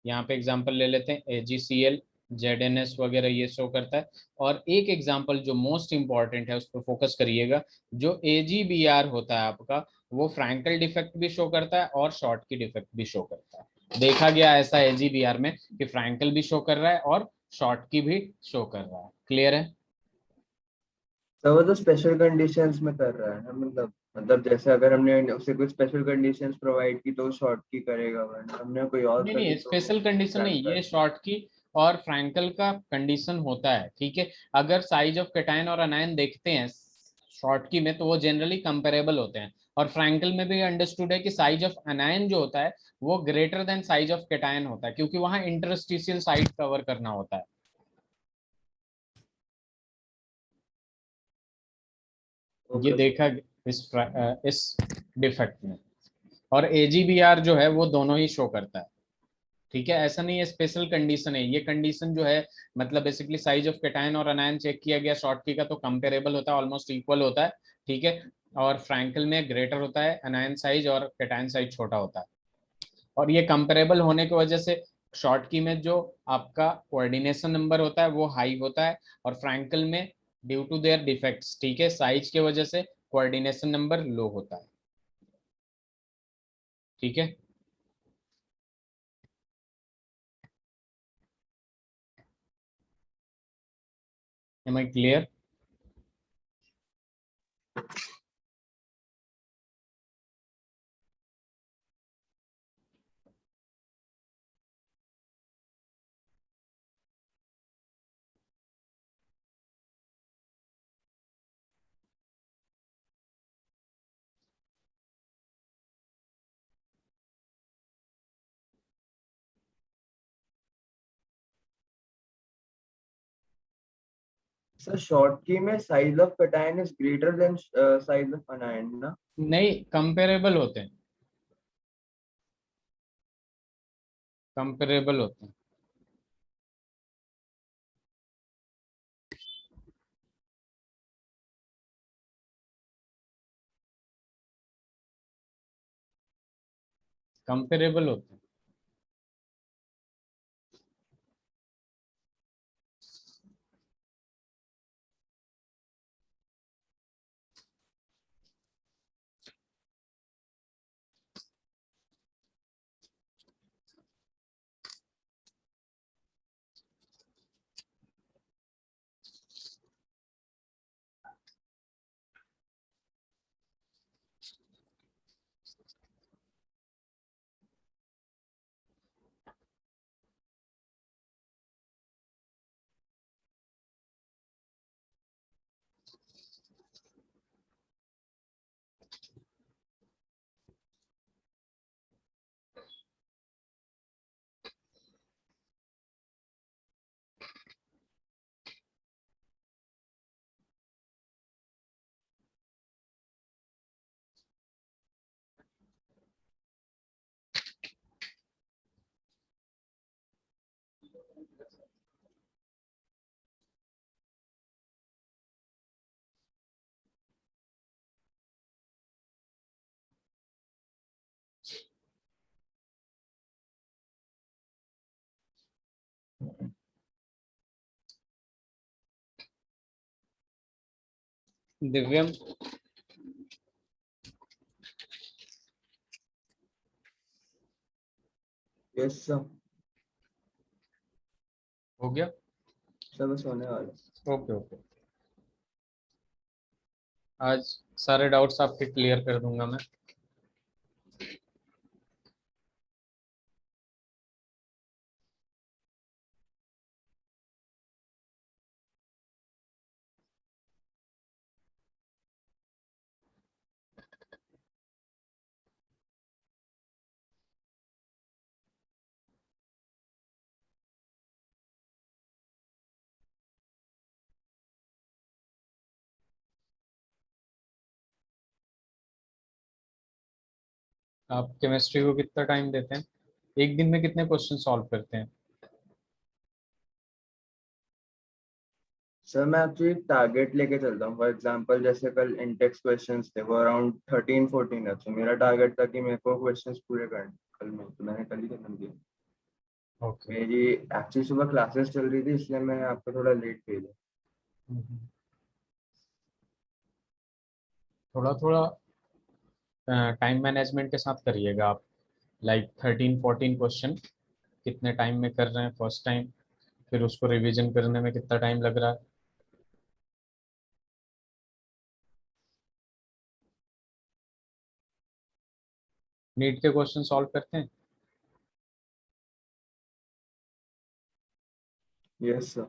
Speaker 1: यहाँ पे एग्जांपल ले लेते हैं, AgCl, ZnS वगैरह ये शो करता है, और एक एग्जांपल जो मोस्ट इंपॉर्टेंट है उस पर फोकस करिएगा, जो AgBr होता है आपका, वो फ्रैंकल डिफेक्ट भी शो करता है और शॉर्ट की डिफेक्ट भी शो करता है। देखा गया ऐसा AgBr में कि फ्रैंकल भी शो कर रहा है और शॉर्ट की भी शो कर रहा है। क्लियर है?
Speaker 2: सर वो तो स्पेशल कंडीशंस में कर रहा है ना, मतलब जैसे अगर हमने उसे कोई स्पेशल कंडीशंस प्रोवाइड की तो शॉर्ट की करेगा, वरना हमने कोई और
Speaker 1: नहीं
Speaker 2: करी
Speaker 1: नहीं,
Speaker 2: तो
Speaker 1: स्पेशल कंडीशन नहीं,
Speaker 2: फ्रैंकल।
Speaker 1: ये शॉर्ट की और फ्रैंकल का कंडीशन होता है, ठीक है, अगर साइज ऑफ कैटायन और अनायन देखते हैं शॉर्ट की में तो वो जनरली कंपेरेबल होते हैं, और फ्रैंकल में भी अंडरस्टूड है कि साइज ऑफ अनायन जो होता है वो greater than size of cation होता है, क्योंकि वहां इंटरस्टिशियल साइड कवर करना होता है। ये
Speaker 2: ओके सर।
Speaker 1: देखा इस डिफेक्ट में, और AgBr जो है वो दोनों ही शो करता है, ठीक है, ऐसा नहीं है स्पेशल कंडीशन है, ये कंडीशन जो है मतलब बेसिकली साइज ऑफ कैटायन और अनायन चेक किया गया शॉर्ट की का तो कंपेरेबल होता है, ऑलमोस्ट इक्वल होता है, ठीक है, और फ्रैंकल में ग्रेटर होता है अनायन साइज और कैटायन साइज छोटा होता है, और ये कंपेरेबल होने की वजह से शॉर्ट की में जो आपका कोऑर्डिनेशन नंबर होता है वो हाई होता है, और फ्रैंकल में ड्यू टू देयर डिफेक्ट्स, ठीक है, साइज के वजह से कोऑर्डिनेशन नंबर लो होता है, ठीक है। Am I clear?
Speaker 2: Sir short की में size of cation is greater than size of anion ना?
Speaker 1: नहीं, कंपेरेबल होते हैं, कंपेरेबल होते हैं। कंपेरेबल होते हैं। दिव्यम,
Speaker 2: यस सर,
Speaker 1: हो गया?
Speaker 2: सब सोने वाला।
Speaker 1: ओके ओके, आज सारे डाउट्स आपके क्लियर कर दूंगा मैं। आप केमिस्ट्री को कितना टाइम देते हैं? एक दिन में कितने क्वेश्चन सॉल्व करते हैं?
Speaker 2: सर मैं एक्चुअली टारगेट लेके चलता हूँ। फॉर एग्जांपल जैसे कल इंटेक्स क्वेश्चंस थे, वो अराउंड 13-14 है, तो मेरा टारगेट था कि मेरे को क्वेश्चंस पूरे करने कल में, तो मैंने कल ही खत्म किया।
Speaker 1: ओके।
Speaker 2: मेरी एक्चुअली सुबह क्लासेस चल रही थी, इसलिए मैं आपको थोड़ा लेट भेजा।
Speaker 1: थोड़ा थोड़ा टाइम मैनेजमेंट के साथ करिएगा आप। लाइक 13-14 क्वेश्चन कितने टाइम में कर रहे हैं फर्स्ट टाइम, फिर उसको रिवीजन करने में कितना टाइम लग रहा है। नीट के क्वेश्चन सॉल्व करते हैं?
Speaker 2: Yes sir.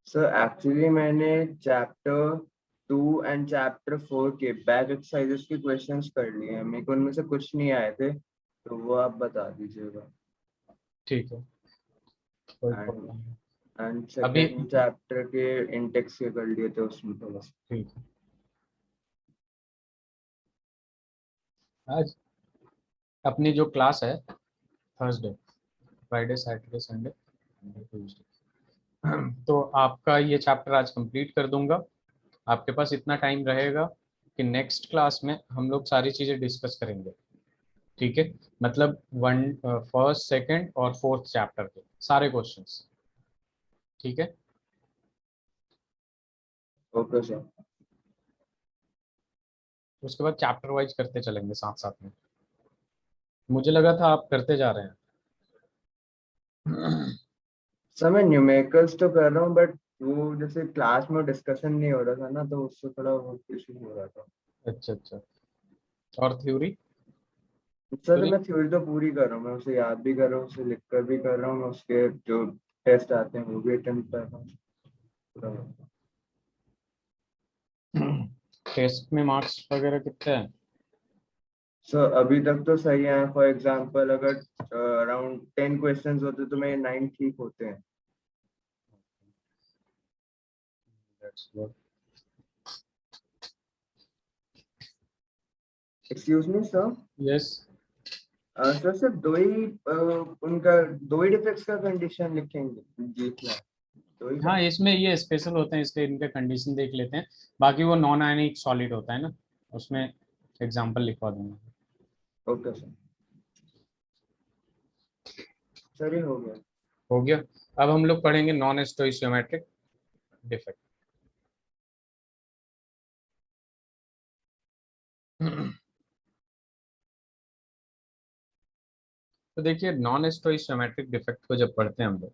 Speaker 2: सर एक्चुअली मैंने चैप्टर 2 एंड चैप्टर 4 के बैक एक्सरसाइजेस के क्वेश्चंस कर लिए हैं। मेरे को उनमें से कुछ नहीं आए थे, तो वो आप बता दीजिएगा।
Speaker 1: ठीक है, कोई
Speaker 2: एंड
Speaker 1: प्रॉब्लम नहीं।
Speaker 2: एंड
Speaker 1: अभी
Speaker 2: सेकेंड चैप्टर के इंटेक्स के कर लिए थे उसमें थोड़ा सा।
Speaker 1: ठीक है, आज अपनी जो क्लास है Thursday, Friday, Saturday, Sunday, Tuesday, तो आपका ये चैप्टर आज कंप्लीट कर दूंगा। आपके पास इतना टाइम रहेगा कि नेक्स्ट क्लास में हम लोग सारी चीज़ें डिस्कस करेंगे। ठीक है, मतलब वन फर्स्ट सेकंड और फोर्थ चैप्टर के सारे क्वेश्चंस। ठीक है,
Speaker 2: ओके सर।
Speaker 1: उसके बाद चैप्टर वाइज करते चलेंगे साथ साथ में। मुझे लगा था आप करते जा रहे हैं।
Speaker 2: सर मैं न्यूमेरिकल्स तो कर रहा हूँ, बट वो जैसे क्लास में डिस्कशन नहीं हो रहा था ना, तो उससे थोड़ा वो इशू हो रहा था।
Speaker 1: अच्छा अच्छा, और थ्योरी?
Speaker 2: सर
Speaker 1: थ्योरी
Speaker 2: मैं थ्योरी तो पूरी कर रहा हूँ, मैं उसे याद भी कर रहा हूँ, उसे लिख कर भी कर रहा हूँ, मैं उसके जो टेस्ट आते हैं वो भी अटेम्प्ट कर रहा हूँ पूरा।
Speaker 1: टेस्ट में मार्क्स वगैरह कितने हैं?
Speaker 2: सर अभी तक तो सही है। फॉर एग्जांपल अगर अराउंड 10 क्वेश्चंस होते तो मेरे 9 ठीक होते हैं।
Speaker 1: That's good.
Speaker 2: Excuse me sir.
Speaker 1: Yes.
Speaker 2: Sir सिर्फ उनका दो ही डिफेक्ट्स का कंडीशन लिखेंगे जीतना है, दो ही
Speaker 1: हाँ,
Speaker 2: का।
Speaker 1: इसमें ये स्पेशल होते हैं इसलिए इनके कंडीशन देख लेते हैं। बाकी वो नॉन आयनिक सॉलिड होता है ना, उसमें एग्जांपल लिखवा दूंगा।
Speaker 2: Okay sir. सर ये हो गया।
Speaker 1: हो गया। अब हम लोग पढ़ेंगे नॉन स्टोइशियोमेट्रिक डिफेक्ट। तो देखिए, नॉन स्टोइशियोमेट्रिक डिफेक्ट को जब पढ़ते हैं हम लोग,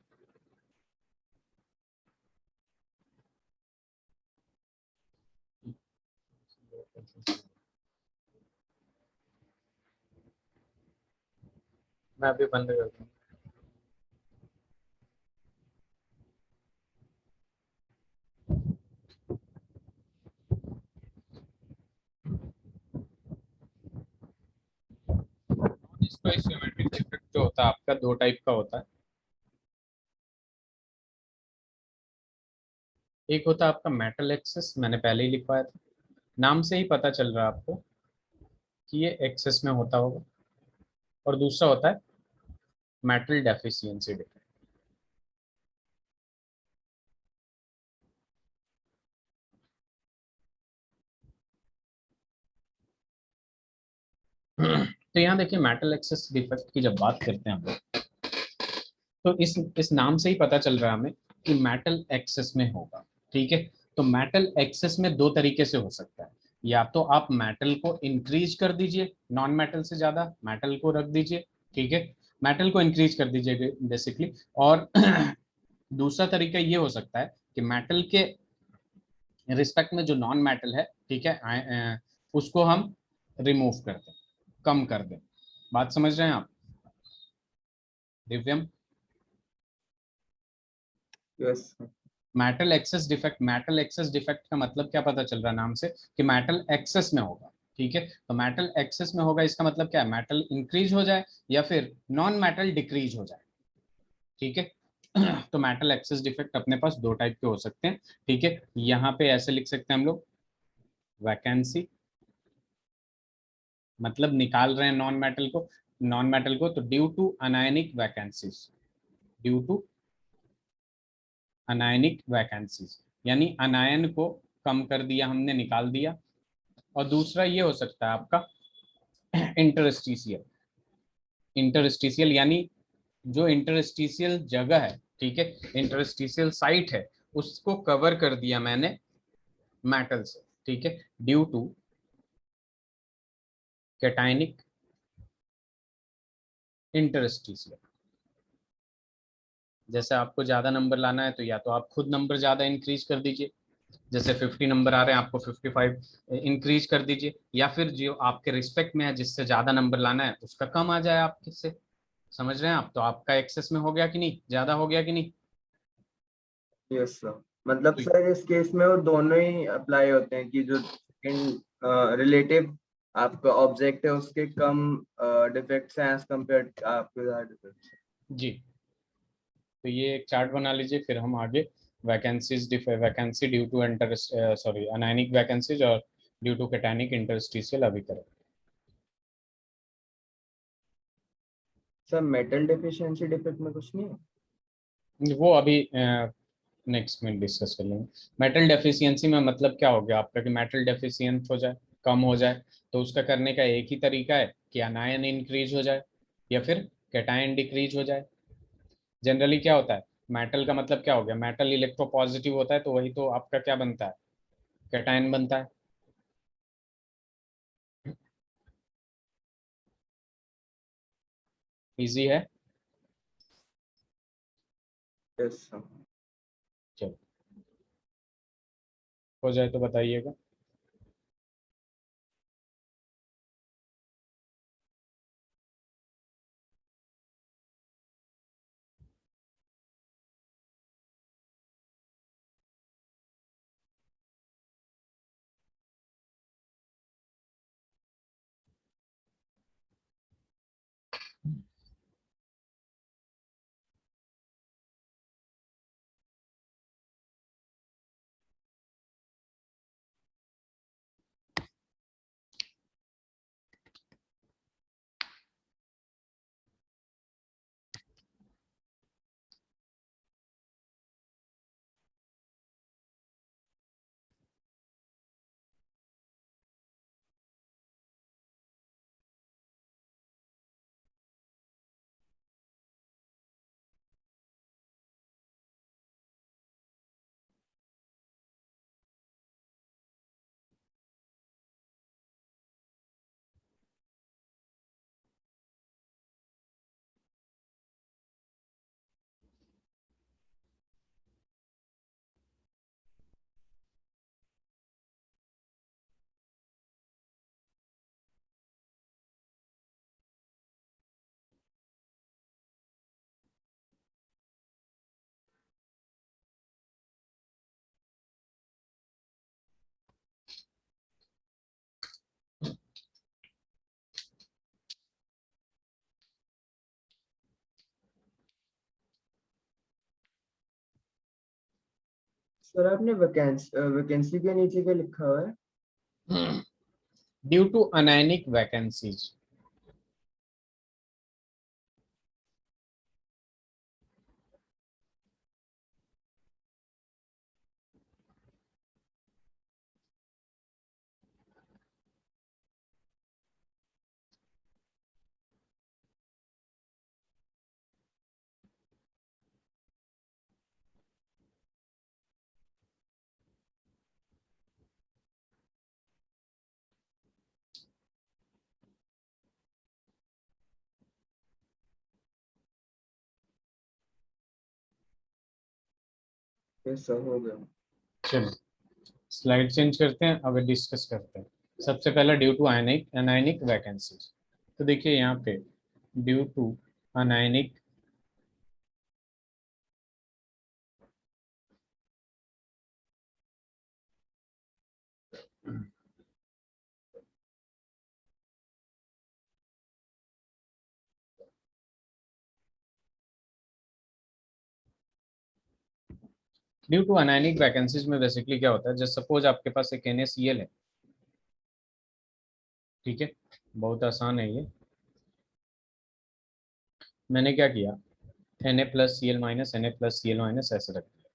Speaker 1: मैं अभी बंद करता हूँ। स्टोइचियोमेट्रिक डिफेक्ट जो होता है आपका दो टाइप का होता है। एक होता है आपका मेटल एक्सेस, मैंने पहले ही लिखवाया था, नाम से ही पता चल रहा है आपको कि ये एक्सेस में होता होगा। और दूसरा होता है मेटल डेफिशिएंसी डिफेक्ट। तो यहाँ देखिए मेटल एक्सेस डिफेक्ट की जब बात करते हैं हम लोग, तो इस नाम से ही पता चल रहा है हमें कि मेटल एक्सेस में होगा। ठीक है, तो मेटल एक्सेस में दो तरीके से हो सकता है। या तो आप मेटल को इंक्रीज कर दीजिए, नॉन मेटल से ज्यादा मेटल को रख दीजिए। ठीक है, मेटल को इंक्रीज कर दीजिए बेसिकली। और दूसरा तरीका ये हो सकता है कि मेटल के रिस्पेक्ट में जो नॉन मेटल है, ठीक है, उसको हम रिमूव कर दें, कम कर दें। बात समझ रहे हैं आप दिव्यम?
Speaker 2: यस।
Speaker 1: मेटल एक्सेस डिफेक्ट का मतलब क्या पता चल रहा है नाम से, कि मेटल एक्सेस में होगा। ठीक है, तो मेटल एक्सेस में होगा इसका मतलब क्या है, मेटल इंक्रीज हो जाए या फिर नॉन मेटल डिक्रीज हो जाए। ठीक है, तो मेटल एक्सेस डिफेक्ट अपने पास दो टाइप के हो सकते हैं। ठीक है, यहाँ पे ऐसे लिख सकते हैं हम लोग, वैकेंसी मतलब निकाल रहे हैं नॉन मेटल को, तो due to anionic vacancies, due to anionic vacancies, यानी अनायन को कम कर दिया हमने, निकाल दिया। और दूसरा ये हो सकता है आपका इंटरस्टिशियल, इंटरस्टिशियल यानी जो इंटरस्टिशियल जगह है, ठीक है, इंटरस्टिशियल साइट है, उसको कवर कर दिया मैंने मेटल से। ठीक है, ड्यू टू कैटायनिक इंटरस्टिशियल। जैसे आपको ज्यादा नंबर लाना है तो या तो आप खुद नंबर ज्यादा इंक्रीज कर दीजिए, जैसे 50 नंबर आ रहे हैं आपको 55 इंक्रीज कर दीजिए, या फिर जो आपके रिस्पेक्ट में है जिससे ज्यादा नंबर लाना है उसका कम आ जाए आपके से। समझ रहे हैं आप? तो आपका एक्सेस में हो गया कि नहीं, ज्यादा हो गया कि नहीं?
Speaker 2: यस सर, मतलब
Speaker 1: तो
Speaker 2: सर इस केस में वो दोनों ही अप्लाई होते हैं कि जो सेकंड रिलेटिव आपका ऑब्जेक्ट है उसके कम डिफेक्ट्स हैं एज कम्पेयर आपके ज्यादा डिफेक्ट्स।
Speaker 1: जी, तो ये एक चार्ट बना लीजिए, फिर हम आगे vacancy due to inter sorry anionic vacancies और ड्यू टू कैटायनिक इंटरस्टिशियल अभी करें।
Speaker 2: सर मेटल डेफिशिएंसी डिफेक्ट में कुछ नहीं है।
Speaker 1: वो अभी नेक्स्ट में डिस्कस कर लेंगे। मेटल डेफिशिएंसी में मतलब क्या हो गया आपका, कि मेटल डेफिशिएंट हो जाए, कम हो जाए, तो उसका करने का एक ही तरीका है कि अनायन इंक्रीज हो जाए या फिर कैटायन डिक्रीज हो जाए। जनरली क्या होता है, मेटल का मतलब क्या हो गया, मेटल इलेक्ट्रोपॉजिटिव होता है, तो वही तो आपका क्या बनता है, कैटायन बनता है। इजी है?
Speaker 2: Yes sir.
Speaker 1: चलो, हो जाए तो बताइएगा।
Speaker 2: सर आपने वैकेंसी के नीचे क्या लिखा हुआ है?
Speaker 1: Due to anionic vacancies.
Speaker 2: ये सब हो गया।
Speaker 1: चलो स्लाइड चेंज करते हैं, अब डिस्कस करते हैं। सबसे पहला due to ionic anionic vacancies. तो देखिए यहाँ पे due to anionic due to anionic vacancies में बेसिकली क्या होता है, जैसे सपोज आपके पास एक NaCl है, ठीक है, बहुत आसान है ये। मैंने क्या किया, Na+Cl- Na+Cl- ऐसे रख दिया।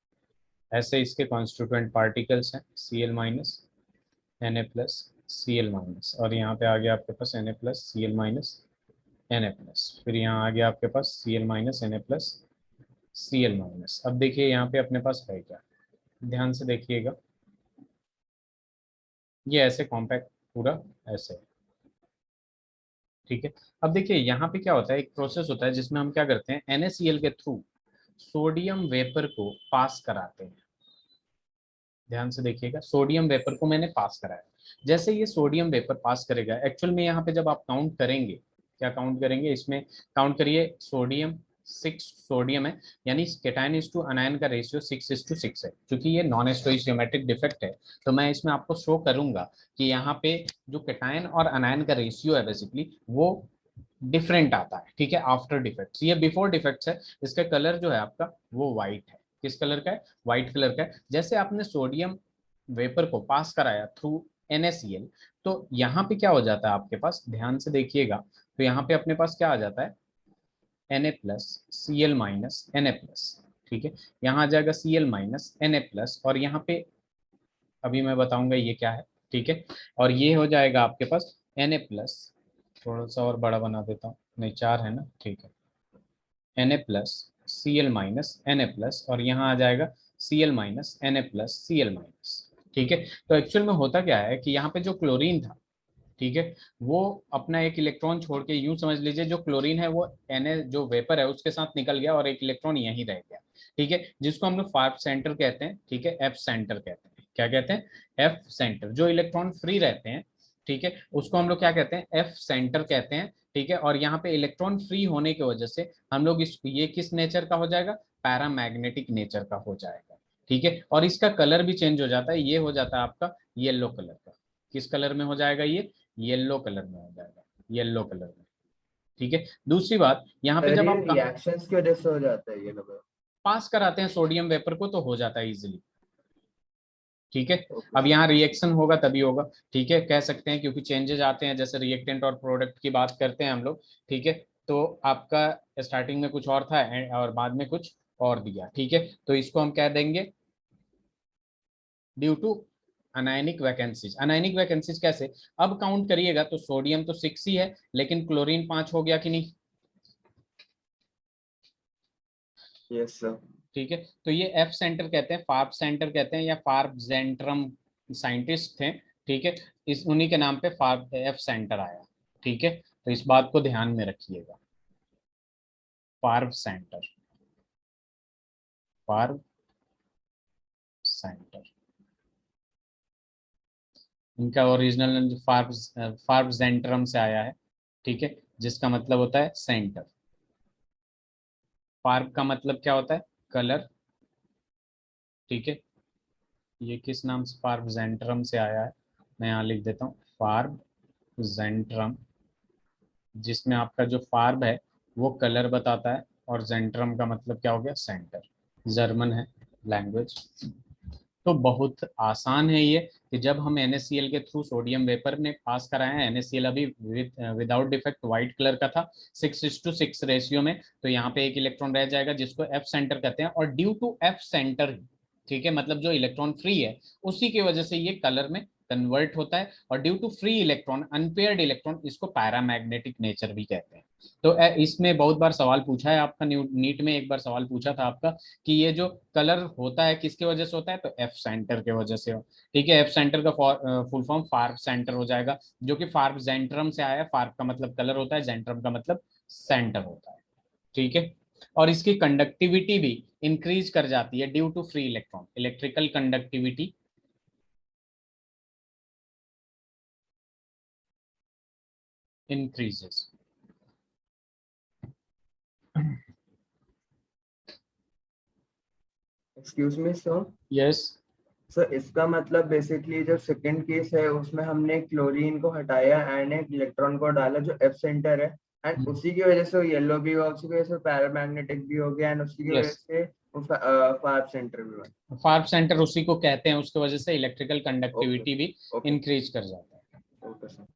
Speaker 1: ऐसे इसके कॉन्स्टिट्यूएंट पार्टिकल्स हैं Na+Cl- और यहाँ पे आ गया आपके पास Na+Cl- Na+, फिर यहाँ आ गया आपके पास Cl- Na+Cl-। अब देखिए यहाँ पे अपने पास है क्या, ध्यान से देखिएगा, ये ऐसे कॉम्पैक्ट पूरा ऐसे है, ठीक है। अब देखिए यहाँ पे क्या होता है, एक प्रोसेस होता है जिसमें हम क्या करते हैं, NaCl के थ्रू सोडियम वेपर को पास कराते हैं। ध्यान से देखिएगा, सोडियम वेपर को मैंने पास कराया। जैसे ये सोडियम वेपर पास करेगा, एक्चुअल में यहाँ पे जब आप काउंट करेंगे, क्या काउंट करेंगे इसमें, काउंट करिए, सोडियम 6 सोडियम है, यानी केटायन इज टू अनायन का रेशियो 6:6 है। क्योंकि ये नॉन स्टोइचियोमेट्रिक डिफेक्ट है, तो मैं इसमें आपको शो करूंगा कि यहाँ पे जो केटायन और अनायन का रेशियो है बेसिकली वो डिफरेंट आता है, ठीक है, आफ्टर डिफेक्ट्स। ये बिफोर डिफेक्ट्स है, इसका कलर जो है आपका वो व्हाइट है। किस कलर का है, व्हाइट कलर का है। जैसे आपने सोडियम वेपर को पास कराया थ्रू NaCl, तो यहाँ पे क्या हो जाता है आपके पास, ध्यान से देखिएगा, तो यहाँ पे अपने पास क्या आ जाता है, Na+Cl-Na+, ठीक है, यहाँ आ जाएगा Cl-Na+, और यहाँ पे अभी मैं बताऊंगा ये क्या है, ठीक है। और ये हो जाएगा आपके पास Na+, थोड़ा सा और बड़ा बना देता हूँ, नहीं 4 है ना, ठीक है, Na+Cl-Na+, और यहाँ आ जाएगा Cl-Na+Cl-, ठीक है। तो एक्चुअल में होता क्या है कि यहाँ पे जो क्लोरीन था, ठीक है, वो अपना एक इलेक्ट्रॉन छोड़ के, यूं समझ लीजिए जो क्लोरीन है वो जो वेपर है उसके साथ निकल गया और एक इलेक्ट्रॉन यहीं रह गया, ठीक है, जिसको हम लोग फार्प सेंटर कहते हैं, ठीक है, एफ सेंटर कहते हैं। क्या कहते हैं, एफ सेंटर। जो इलेक्ट्रॉन फ्री रहते हैं, ठीक है, उसको हम लोग क्या कहते हैं, एफ सेंटर कहते हैं, ठीक है। और यहाँ पे इलेक्ट्रॉन फ्री होने की वजह से हम लोग ये किस नेचर का हो जाएगा, पैरामैग्नेटिक नेचर का हो जाएगा, ठीक है। और इसका कलर भी चेंज हो जाता है, ये हो जाता है आपका येलो कलर का। किस कलर में हो जाएगा ये, येलो कलर में हो जाएगा, येलो कलर में, ठीक है। दूसरी बात, यहाँ पे
Speaker 2: सर
Speaker 1: जब
Speaker 2: ये
Speaker 1: आप
Speaker 2: रिएक्शंस की वजह से हो जाता है ये लोग?
Speaker 1: पास कराते हैं सोडियम वेपर को तो हो जाता है इजिली, ठीक है।
Speaker 2: ओके
Speaker 1: अब
Speaker 2: सर।
Speaker 1: यहाँ रिएक्शन होगा तभी होगा, ठीक है, कह सकते हैं, क्योंकि चेंजेस आते हैं, जैसे रिएक्टेंट और प्रोडक्ट की बात करते हैं हम लोग, ठीक है। तो आपका स्टार्टिंग में कुछ और था और बाद में कुछ और दिया, ठीक है, तो इसको हम कह देंगे due to anionic vacancies. Anionic vacancies कैसे, अब काउंट करिएगा तो सोडियम तो 6 ही है, लेकिन क्लोरीन 5 हो गया कि नहीं,
Speaker 2: यस सर।
Speaker 1: ठीक है। तो ये एफ सेंटर कहते हैं, फार्प सेंटर कहते हैं, या फार्प जेंट्रम साइंटिस्ट थे, ठीक है, इस उन्हीं के नाम पे फार्प एफ सेंटर आया, ठीक है। तो इस बात को ध्यान में रखिएगा, फार्प सेंटर, फार्प सेंटर, इनका ओरिजिनल फार्प फार्प जेंट्रम से आया है, ठीक है, जिसका मतलब होता है सेंटर। फार्प का मतलब क्या होता है, कलर, ठीक है। ये किस नाम से, फार्प जेंट्रम से आया है, मैं यहाँ लिख देता हूँ, फार्प जेंट्रम, जिसमें आपका जो फार्ब है वो कलर बताता है, और जेंट्रम का मतलब क्या हो गया, सेंटर, जर्मन है लैंग्वेज, तो बहुत आसान है ये कि जब हम NaCl के थ्रू सोडियम वेपर ने पास कराया है, NaCl अभी विदाउट डिफेक्ट व्हाइट कलर का था 6:6 रेशियो में, तो यहाँ पे एक इलेक्ट्रॉन रह जाएगा जिसको एफ सेंटर कहते हैं, और ड्यू टू एफ सेंटर, ठीक है, मतलब जो इलेक्ट्रॉन फ्री है उसी की वजह से ये कलर में कन्वर्ट होता है, और due to free electron, unpaired electron, इसको पैरामैग्नेटिक नेचर भी कहते हैं। तो इसमें बहुत बार सवाल पूछा है आपका, नीट में एक बार सवाल पूछा था आपका कि ये जो कलर होता है किसकी वजह से होता है, तो एफ सेंटर के वजह से हो, ठीक है। एफ सेंटर का फुल फॉर्म फार्ब सेंटर हो जाएगा, जो कि फार्ब जेंट्रम से आया है, फार्ब का मतलब कलर होता है, जेंट्रम का मतलब सेंटर होता है, ठीक है। और इसकी कंडक्टिविटी भी इंक्रीज कर जाती है due to free electron, electrical conductivity increases.
Speaker 2: Excuse me sir.
Speaker 1: Yes.
Speaker 2: Sir इसका मतलब बेसिकली जो सेकंड केस है उसमें हमने क्लोरीन को हटाया एंड एक इलेक्ट्रॉन को डाला जो एफ सेंटर है, एंड उसी की वजह से येलो भी हुआ, उसी की वजह से पैरामैग्नेटिक भी हो गया, एंड उसी की वजह
Speaker 1: Yes.
Speaker 2: से फाइव सेंटर भी बना।
Speaker 1: फार्ब सेंटर उसी को कहते हैं, उसकी वजह से इलेक्ट्रिकल
Speaker 2: ओके
Speaker 1: कंडक्टिविटी भी
Speaker 2: ओके
Speaker 1: इंक्रीज कर जाता है।
Speaker 2: Okay sir.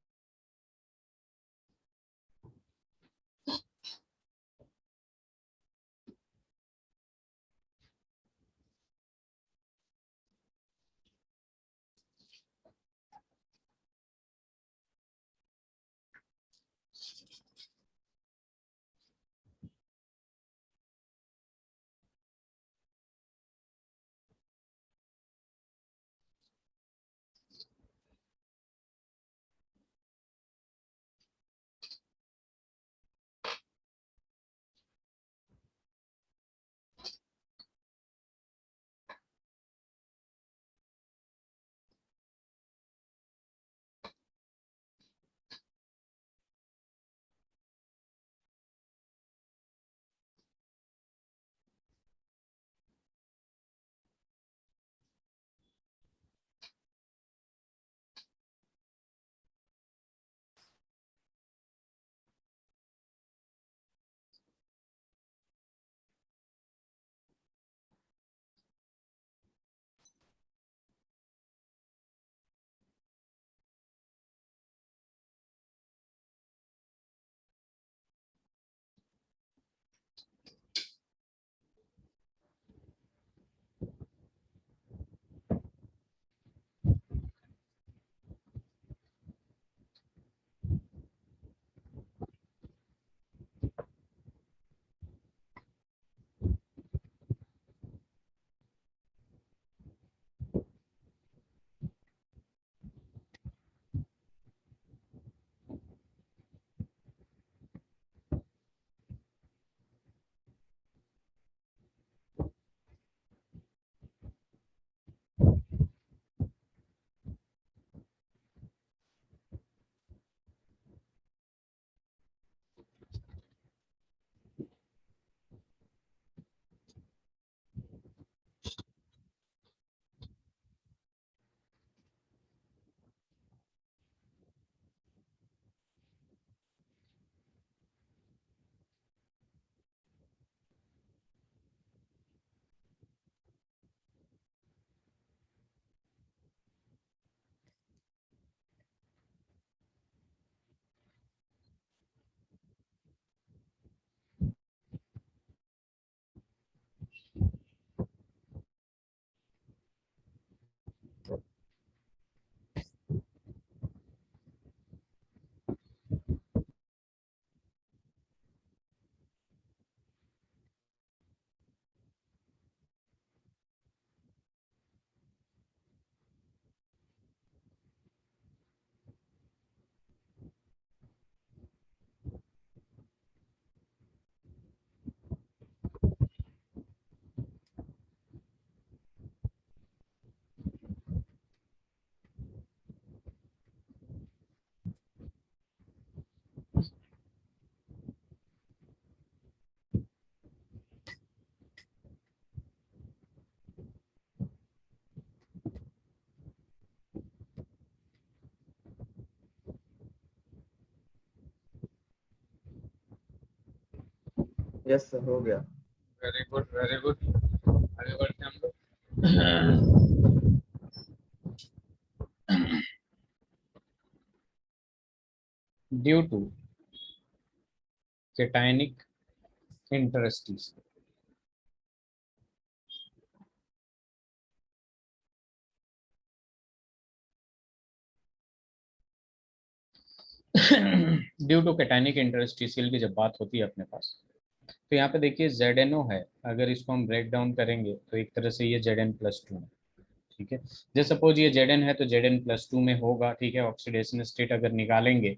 Speaker 2: यस सर हो गया।
Speaker 1: वेरी गुड वेरी गुड, आगे बढ़ते हैं हम लोग। Due to cationic interstice. Due to cationic interstitial की जब बात होती है अपने पास, तो यहाँ पे देखिए ZnO है, अगर इसको हम ब्रेक डाउन करेंगे तो एक तरह से ये Zn+2 है। ठीक है, जैसे सपोज ये Zn है तो Zn+2 में होगा। ठीक है, ऑक्सीडेशन स्टेट अगर निकालेंगे,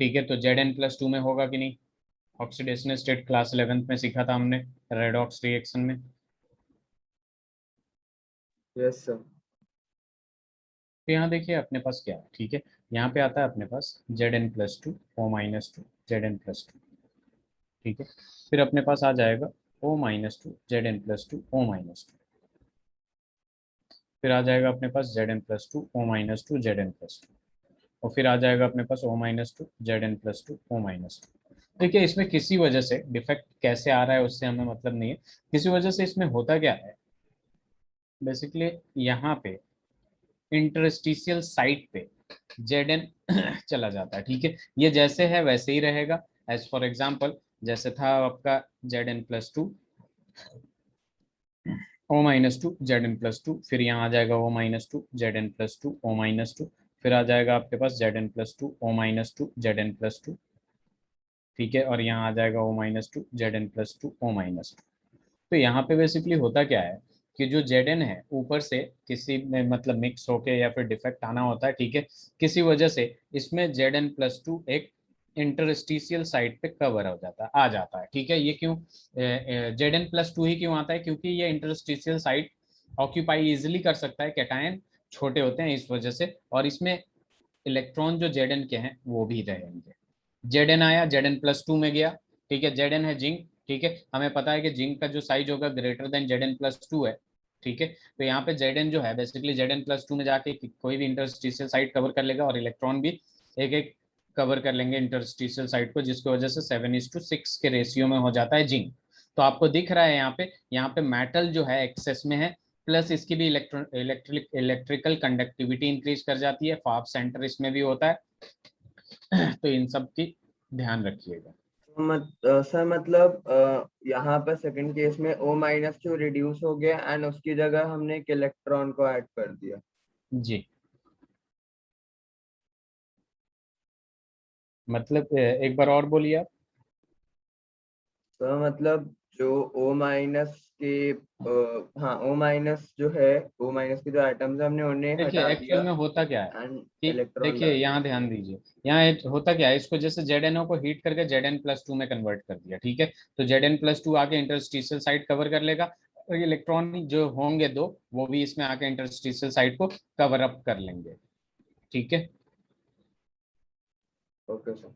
Speaker 1: ठीक है, तो Zn+2 में होगा कि नहीं। ऑक्सीडेशन स्टेट क्लास 11th में सीखा था हमने रेडॉक्स रिएक्शन में।
Speaker 2: Yes sir.
Speaker 1: तो यहाँ देखिए अपने पास क्या है। ठीक है, यहाँ पे आता है अपने पास Zn+2 O-2 Zn+2। ठीक है, फिर अपने पास आ जाएगा O-2 Zn+2 O-2। फिर आ जाएगा अपने पास Zn+2 O-2 Zn+2। और फिर आ जाएगा अपने पास O-2 Zn+2 O-2। देखिए इसमें किसी वजह से डिफेक्ट कैसे आ रहा है उससे हमें मतलब नहीं है, किसी वजह से इसमें होता क्या है बेसिकली, यहाँ पे इंटरस्टिशियल साइट पे Zn चला जाता है। ठीक है, ये जैसे है वैसे ही रहेगा। एज फॉर एग्जाम्पल, जैसे था आपका Zn+2 O-2 Zn+2, फिर यहाँ आ जाएगा O-2 Zn+2 O-2, फिर आ जाएगा आपके पास Zn+2 O-2 Zn+2। ठीक है, और यहाँ आ जाएगा O-2 Zn+2 O-2। तो यहाँ पे बेसिकली होता क्या है कि जो Zn है ऊपर से किसी में मतलब मिक्स होके या फिर डिफेक्ट आना होता है। ठीक है, किसी वजह से इसमें Zn+2 एक इंटरस्टिशियल साइट पे कवर हो जाता है, आ जाता है। ठीक है, ये क्यों Zn+2 ही क्यों आता है, क्योंकि ये इंटरस्टिशियल साइट ऑक्यूपाई इजिली कर सकता है, कैटायन छोटे होते हैं इस वजह से, और इसमें इलेक्ट्रॉन जो Zn के हैं वो भी रहेंगे। Zn आया, Zn+2 में गया। ठीक है, Zn है जिंक। ठीक है, हमें पता है कि जिंक का जो साइज होगा ग्रेटर देन Zn+2 है। ठीक है, तो यहाँ पे Zn जो है बेसिकली Zn+2 में जाके कोई भी इंटरस्टिशियल साइट कवर कर लेगा, और इलेक्ट्रॉन भी एक एक कवर कर लेंगे इंटरस्टिशियल साइट को, जिसकी वजह से 7:6 के रेशियो में हो जाता है जिंक। तो आपको दिख रहा है यहाँ पे मेटल जो है एक्सेस में है, प्लस इसकी भी इलेक्ट्रिकल कंडक्टिविटी इंक्रीज कर जाती है, फाफ सेंटर इसमें भी होता है। तो इन सब की ध्यान रखिएगा।
Speaker 2: सर मतलब यहाँ पर सेकंड केस में O- रिड्यूस हो गया एंड उसकी जगह हमने एक इलेक्ट्रॉन को ऐड कर दिया।
Speaker 1: जी, मतलब एक बार और बोलिए आप।
Speaker 2: तो मतलब जो O- के हाँ O- जो है O- के जो एटम्स हमने उन्हें
Speaker 1: देखिए
Speaker 2: हटा
Speaker 1: एक्चुअल
Speaker 2: दिया
Speaker 1: में होता क्या है
Speaker 2: एंड
Speaker 1: कि
Speaker 2: इलेक्ट्रॉन
Speaker 1: देखिए
Speaker 2: डाल
Speaker 1: यहाँ
Speaker 2: दिया।
Speaker 1: ध्यान दीजिए, यहाँ होता क्या है, इसको जैसे Zno को हीट करके Zn+2 में कन्वर्ट कर दिया। ठीक है, तो Zn+2 आके इंटरस्टिशियल साइट कवर कर लेगा, और इलेक्ट्रॉन जो होंगे दो वो भी इसमें आके इंटरस्टिशियल साइट को कवर अप कर लेंगे। ठीक है।
Speaker 2: Okay sir.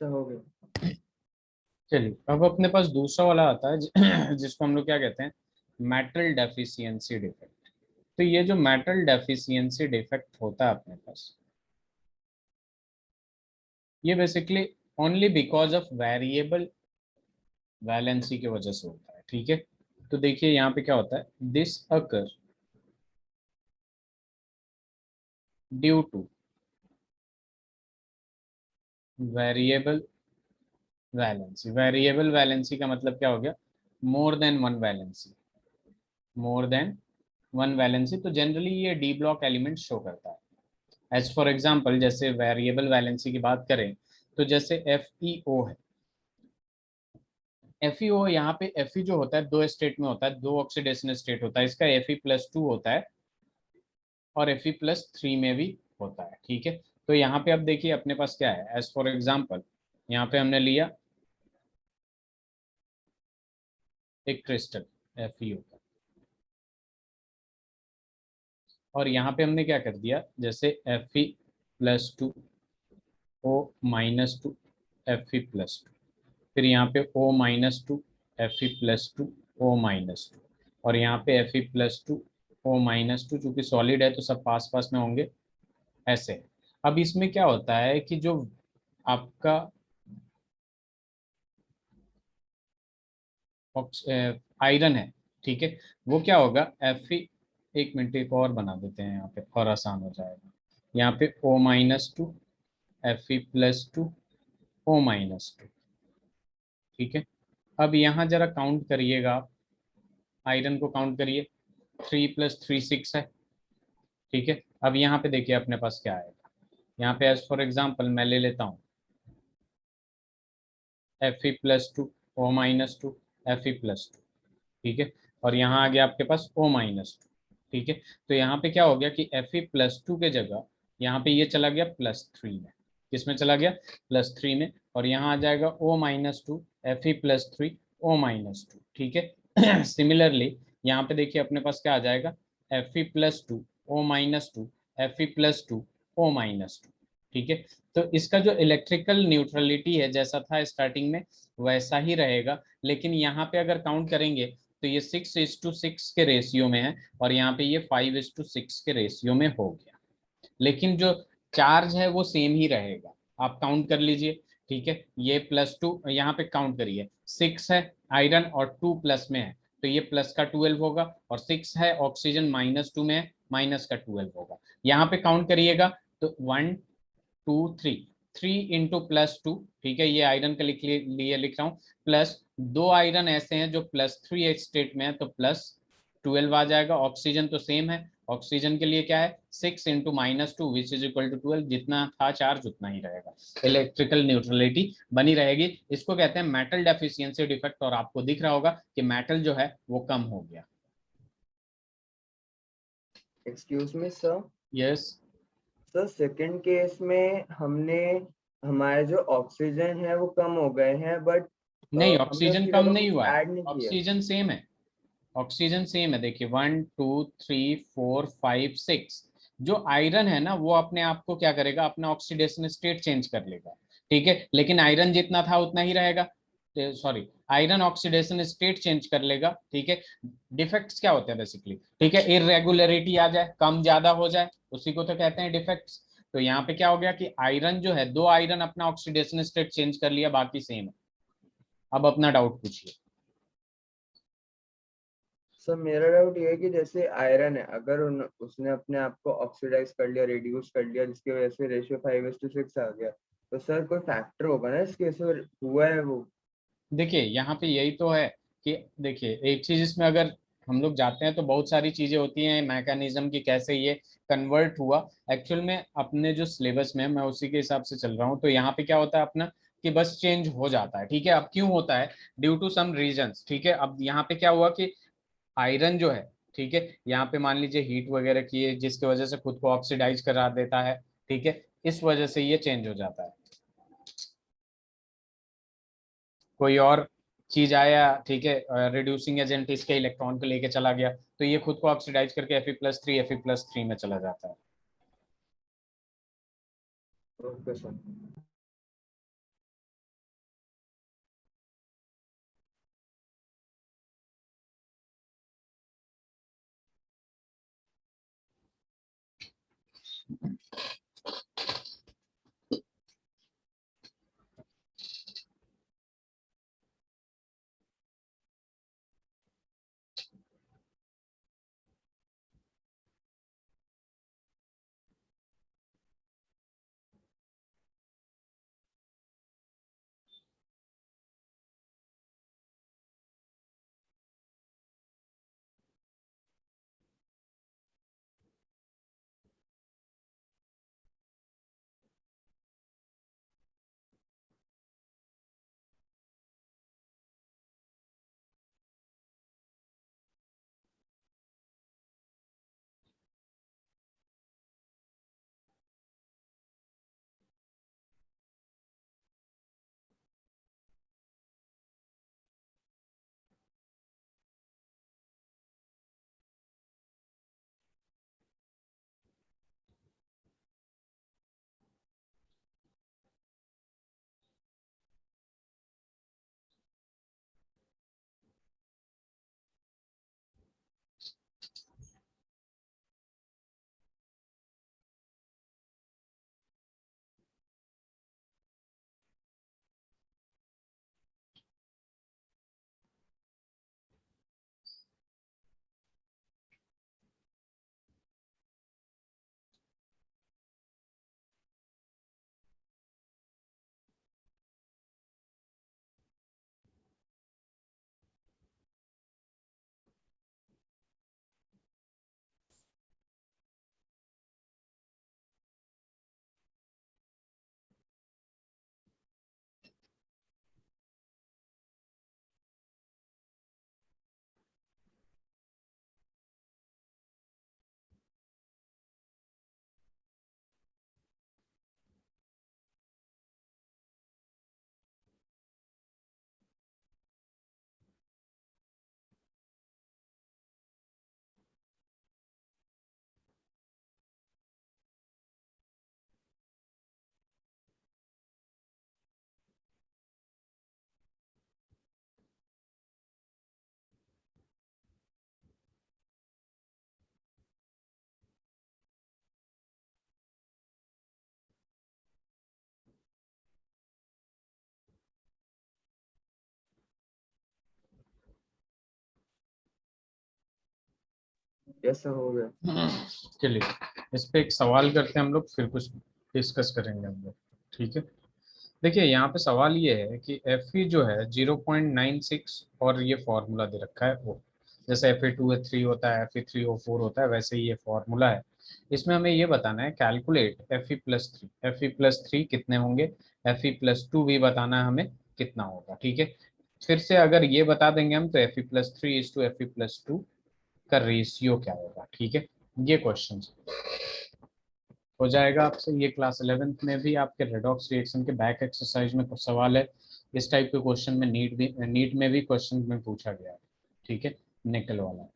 Speaker 2: सर हो गया।
Speaker 1: चलिए अब अपने पास दूसरा वाला आता है जिसको हम लोग क्या कहते हैं, मेटल डेफिशिएंसी डिफेक्ट। तो ये जो मेटल डेफिशिएंसी डिफेक्ट होता है अपने पास, ये basically only because of variable valency की वजह से होता है। ठीक है, तो देखिए यहाँ पे क्या होता है, this occur due two variable valency. Variable valency का मतलब क्या हो गया, more than one valency, more than one valency. तो जनरली ये डी ब्लॉक एलिमेंट शो करता है। एज फॉर एग्जांपल, जैसे वेरिएबल वैलेंसी की बात करें तो जैसे FeO है, FeO यहाँ पे Fe जो होता है दो स्टेट में होता है, दो ऑक्सीडेशन स्टेट होता है इसका, Fe+2 होता है और Fe+3 में भी होता है। ठीक है, तो यहाँ पे अब देखिए अपने पास क्या है, एज फॉर एग्जाम्पल यहाँ पे हमने लिया एक क्रिस्टल FeO का, और यहाँ पे हमने क्या कर दिया, जैसे Fe+2 O-2 Fe+2, फिर यहाँ पे O-2 Fe+2 O-2, और यहाँ पे Fe+2 O-2, चूंकि सॉलिड है तो सब पास पास में होंगे ऐसे। अब इसमें क्या होता है कि जो आपका आयरन है, ठीक है, वो क्या होगा, Fe, एक मिनट एक और बना देते हैं यहाँ पे और आसान हो जाएगा, यहाँ पे O-2 Fe+2 O-2। ठीक है, अब यहाँ जरा काउंट करिएगा आप, आयरन को काउंट करिए, 3+3 6 है। ठीक है, अब यहाँ पे देखिए अपने पास क्या आएगा, यहाँ पे एज फॉर एग्जाम्पल मैं ले लेता हूँ Fe+2 O-2 Fe+2। ठीक है, और यहाँ आ गया आपके पास O-2। ठीक है, तो यहाँ पे क्या हो गया कि Fe+2 के जगह यहाँ पे ये चला गया +3 में, किसमें चला गया, +3 में, और यहाँ आ जाएगा O-2 Fe+3 O-2। ठीक है सिमिलरली यहाँ पे देखिए अपने पास क्या आ जाएगा, Fe+2 O-2 Fe+2 O-2। ठीक है, तो इसका जो इलेक्ट्रिकल न्यूट्रलिटी है जैसा था स्टार्टिंग में वैसा ही रहेगा, लेकिन यहाँ पे अगर काउंट करेंगे तो ये 6:6 के रेशियो में है, और यहाँ पे ये 5:6 के रेशियो में हो गया, लेकिन जो चार्ज है वो सेम ही रहेगा। आप काउंट कर लीजिए। ठीक है, ये +2 यहाँ पे काउंट करिए, 6 है आयरन और 2 प्लस में है, तो ये प्लस का 12 होगा, और 6 है ऑक्सीजन -2 में है, माइनस का 12 होगा। यहाँ पे काउंट करिएगा तो 1 2 3, 3 × +2। ठीक है, ये आयरन के लिए लिख रहा हूँ, प्लस दो आयरन ऐसे हैं जो +3 स्टेट में है तो +12 आ जाएगा। ऑक्सीजन तो सेम है, ऑक्सीजन के लिए क्या है, 6 × -2 विच इज इक्वल टू 12, जितना था चार्ज उतना ही रहेगा, इलेक्ट्रिकल न्यूट्रलिटी बनी रहेगी। इसको कहते हैं मेटल डेफिशिएंसी डिफेक्ट, और आपको दिख रहा होगा कि मेटल जो है वो कम हो गया।
Speaker 2: Excuse me sir.
Speaker 1: Yes,
Speaker 2: sir second case में हमने हमारे जो ऑक्सीजन है वो कम हो गए हैं, बट
Speaker 1: नहीं
Speaker 2: हमने
Speaker 1: ऑक्सीजन
Speaker 2: उसकी
Speaker 1: कम
Speaker 2: जगह
Speaker 1: नहीं
Speaker 2: कुछ
Speaker 1: हुआ है,
Speaker 2: ऐड नहीं किया।
Speaker 1: ऑक्सीजन सेम है, ऑक्सीजन सेम है। देखिए 1 2 3 4 5 6, जो आयरन है ना वो अपने आप को क्या करेगा, अपना ऑक्सीडेशन स्टेट चेंज कर लेगा। ठीक है, लेकिन आयरन जितना था उतना ही रहेगा, sorry iron oxidation state change कर लेगा। ठीक है, डिफेक्ट्स क्या होते हैं बेसिकली, ठीक है, इरेगुलरिटी आ जाए, कम ज्यादा हो जाए, उसी को तो कहते हैं डिफेक्ट्स। तो यहाँ पे क्या हो गया कि आयरन जो है, दो आयरन अपना ऑक्सीडेशन स्टेट चेंज कर लिया, बाकी सेम है। अब अपना डाउट पूछिए।
Speaker 2: सर मेरा डाउट ये है कि जैसे आयरन है, अगर उसने अपने आप को ऑक्सीडाइज कर लिया, रिड्यूस कर लिया, जिसकी वजह से रेशियो 5:6 आ गया, तो सर कोई फैक्टर होगा ना इसके, सर हुआ है वो।
Speaker 1: देखिए यहाँ पे यही तो है कि देखिए एक चीज इसमें अगर हम लोग जाते हैं तो बहुत सारी चीजें होती हैं मैकेनिज्म की, कैसे ये कन्वर्ट हुआ। एक्चुअल में अपने जो सिलेबस में है, मैं उसी के हिसाब से चल रहा हूँ, तो यहाँ पे क्या होता है अपना कि बस चेंज हो जाता है। ठीक है, अब क्यों होता है, ड्यू टू सम रीजंस। ठीक है, अब यहाँ पे क्या हुआ कि आयरन जो है, ठीक है, यहाँ पे मान लीजिए हीट वगैरह की है जिसकी वजह से खुद को ऑक्सीडाइज करा देता है। ठीक है, इस वजह से ये चेंज हो जाता है। कोई और चीज आया, ठीक है, रिड्यूसिंग एजेंट इसके इलेक्ट्रॉन को लेके चला गया, तो ये खुद को ऑक्सीडाइज करके Fe+3 में चला जाता है।
Speaker 2: Okay sir. यस सर, हो गया।
Speaker 1: चलिए इस पे एक सवाल करते हैं हम लोग, फिर कुछ डिस्कस करेंगे हम लोग। ठीक है, देखिए यहाँ पे सवाल ये है कि एफ ई जो है 0.96 और ये फॉर्मूला दे रखा है वो, जैसे एफ ई 2 3 होता है, एफ ई 3 4 होता है, वैसे ही ये फॉर्मूला है। इसमें हमें ये बताना है calculate F E plus three, F E plus three कितने होंगे, एफ ई प्लस टू भी बताना है हमें कितना होगा। ठीक है, फिर से अगर ये बता देंगे हम तो F E plus three is to F E plus two का रेशियो क्या होगा। ठीक है, ये क्वेश्चन हो जाएगा आपसे। ये क्लास 11th में भी आपके रेडॉक्स रिएक्शन के बैक एक्सरसाइज में कुछ सवाल है इस टाइप के क्वेश्चन में, नीट में भी क्वेश्चन में पूछा गया है। ठीक है, निकल वाला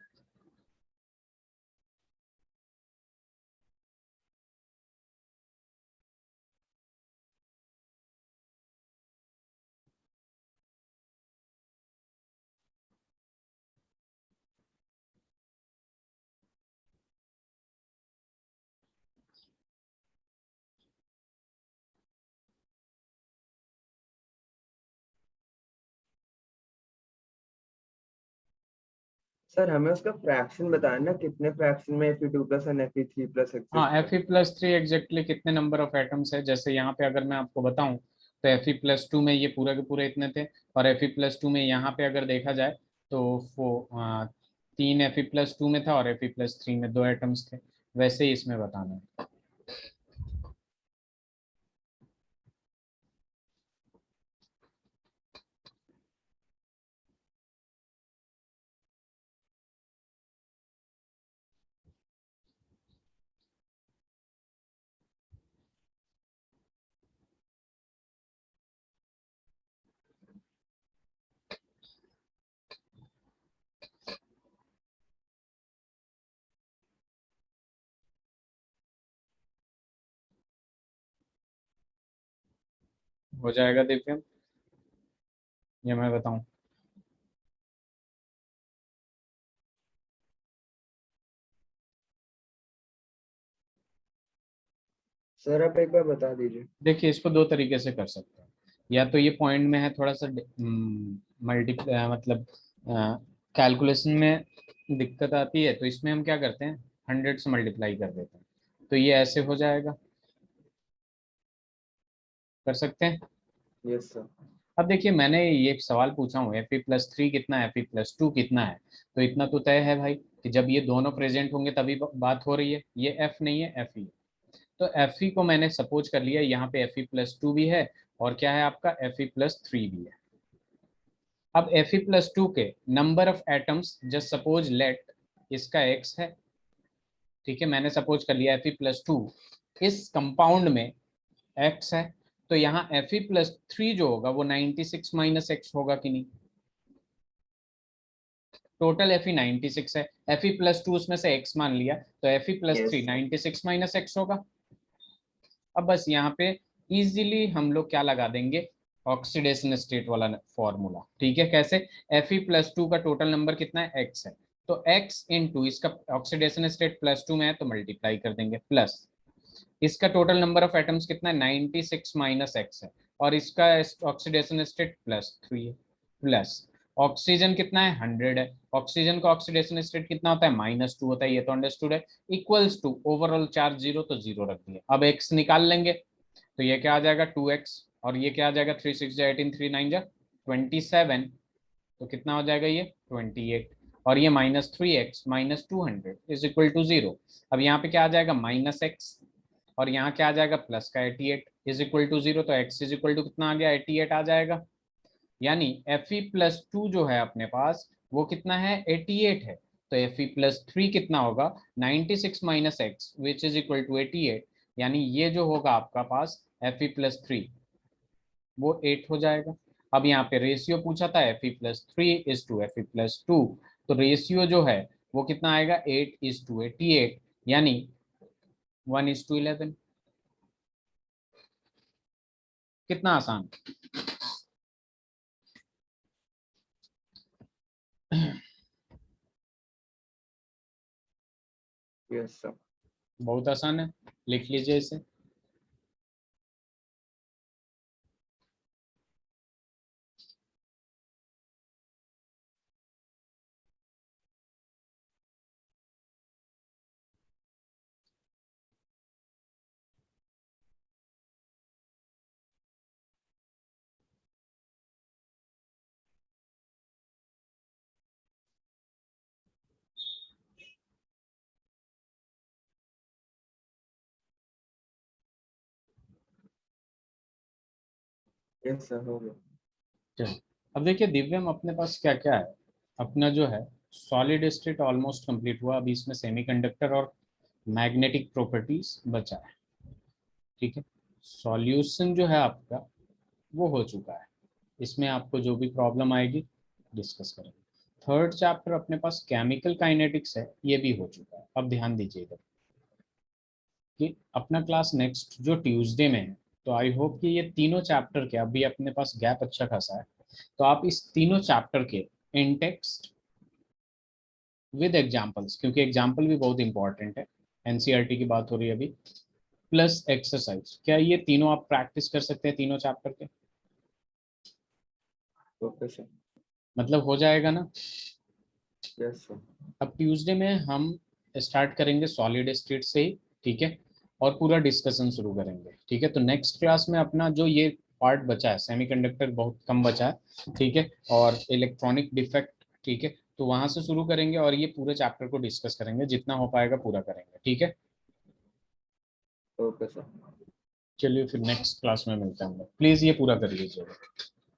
Speaker 2: सर हमें उसका फ्रैक्शन बताना ना, कितने फ्रैक्शन में Fe2 plus and Fe3 plus
Speaker 1: हाँ,
Speaker 2: एक्सिस्ट है।
Speaker 1: F E plus three exactly कितने नंबर ऑफ एटम्स है, जैसे यहाँ पे अगर मैं आपको बताऊं तो एफ ई प्लस टू में ये पूरे के पूरे इतने थे, और एफ ई प्लस टू में यहाँ पे अगर देखा जाए तो वो तीन एफ ई प्लस टू में था और एफ ई प्लस थ्री में दो एटम्स थे, वैसे ही इसमें बताना है। हो जाएगा दिव्यम, ये मैं बताऊं।
Speaker 2: सर आप एक बार बता दीजिए।
Speaker 1: देखिए इसको दो तरीके से कर सकते हैं, या तो ये पॉइंट में है थोड़ा सा मतलब कैलकुलेशन में दिक्कत आती है, तो इसमें हम क्या करते हैं 100 से मल्टीप्लाई कर देते हैं, तो ये ऐसे हो जाएगा, कर सकते हैं।
Speaker 2: Yes sir.
Speaker 1: अब देखिए मैंने ये एक सवाल पूछा हूँ Fe+3 कितना है, Fe+2 कितना है, तो इतना तो तय है भाई कि जब ये दोनों प्रेजेंट होंगे तभी बात हो रही है, ये F नहीं है Fe है। तो Fe को मैंने सपोज कर लिया, यहाँ पे Fe+2 भी है और क्या है आपका Fe+3 भी है। अब Fe+2 के number of atoms just suppose let इसका x है, ठीक है, मैंने सपोज कर लिया Fe+2 इस कंपाउंड में x है, तो यहाँ Fe+3 जो होगा वो 96 माइनस x होगा कि नहीं। टोटल Fe 96 है, Fe+2 उसमें से x मान लिया, तो Fe+3
Speaker 2: यस
Speaker 1: 96 माइनस x होगा। अब बस यहाँ पे इजीली हम लोग क्या लगा देंगे, ऑक्सीडेशन स्टेट वाला फॉर्मूला, ठीक है। कैसे, Fe+2 का टोटल नंबर कितना है x है, तो x इंटू इसका ऑक्सीडेशन स्टेट +2 में है तो मल्टीप्लाई कर देंगे, प्लस इसका टोटल नंबर ऑफ एटम्स कितना है 96 माइनस x है, और इसका ऑक्सीडेशन स्टेट +3 है, प्लस ऑक्सीजन कितना है 100 है, ऑक्सीजन का ऑक्सीडेशन स्टेट कितना होता है -2 होता है, ये तो अंडरस्टूड है, इक्वल्स टू ओवरऑल चार्ज 0 तो 0 रख दिए। अब x निकाल लेंगे तो ये क्या आ जाएगा 2x, और ये क्या आ जाएगा 3 6 जा 18 3 9 जा 27, तो कितना हो जाएगा ये 28, और ये -3x -200 इज इक्वल टू 0। अब यहाँ पे क्या आ जाएगा -x, और यहाँ क्या आ जाएगा प्लस का 88 इज इक्वल टू 0, तो x इज इक्वल टू कितना आ गया 88 आ जाएगा। यानी Fe+2 जो है अपने पास वो कितना है 88 है, तो Fe+3 कितना होगा 96 minus X which is equal to 88, यानी ये जो होगा आपका पास Fe+3 वो 8 हो जाएगा। अब यहाँ पे रेशियो पूछा था Fe+3 इज टू Fe+2, तो रेशियो जो है वो कितना आएगा 8:88, यानी 1:11। कितना आसान।
Speaker 2: Yes sir.
Speaker 1: बहुत आसान है, लिख लीजिए इसे।
Speaker 2: यस सर हो गया।
Speaker 1: चलो अब देखिए दिव्यम अपने पास क्या क्या है। अपना जो है सॉलिड स्टेट ऑलमोस्ट कंप्लीट हुआ, अभी इसमें सेमीकंडक्टर और मैग्नेटिक प्रॉपर्टीज बचा है, ठीक है। सॉल्यूशन जो है आपका वो हो चुका है, इसमें आपको जो भी प्रॉब्लम आएगी डिस्कस करेंगे। थर्ड चैप्टर अपने पास केमिकल काइनेटिक्स है, ये भी हो चुका है। अब ध्यान दीजिए इधर कि अपना क्लास नेक्स्ट जो ट्यूसडे में है, तो आई होप कि ये तीनों चैप्टर के, अभी अपने पास गैप अच्छा खासा है, तो आप इस तीनों चैप्टर के इन टेक्स्ट विद एग्जाम्पल्स, क्योंकि एग्जाम्पल भी बहुत इंपॉर्टेंट है, एनसीईआरटी की बात हो रही है अभी, प्लस एक्सरसाइज, क्या ये तीनों आप प्रैक्टिस कर सकते हैं तीनों चैप्टर के,
Speaker 2: ओके सर।
Speaker 1: मतलब हो जाएगा ना।
Speaker 2: Yes sir.
Speaker 1: अब ट्यूसडे में हम स्टार्ट करेंगे सॉलिड स्टेट से ही, ठीक है, और पूरा डिस्कशन शुरू करेंगे, ठीक है। तो नेक्स्ट क्लास में अपना जो ये पार्ट बचा है, सेमीकंडक्टर बहुत कम बचा है, ठीक है, और इलेक्ट्रॉनिक डिफेक्ट, ठीक है, तो वहां से शुरू करेंगे और ये पूरे चैप्टर को डिस्कस करेंगे, जितना हो पाएगा पूरा करेंगे, ठीक है।
Speaker 2: Okay sir.
Speaker 1: चलिए फिर नेक्स्ट क्लास में मिलते हैं हम लोग, प्लीज ये पूरा कर लीजिएगा।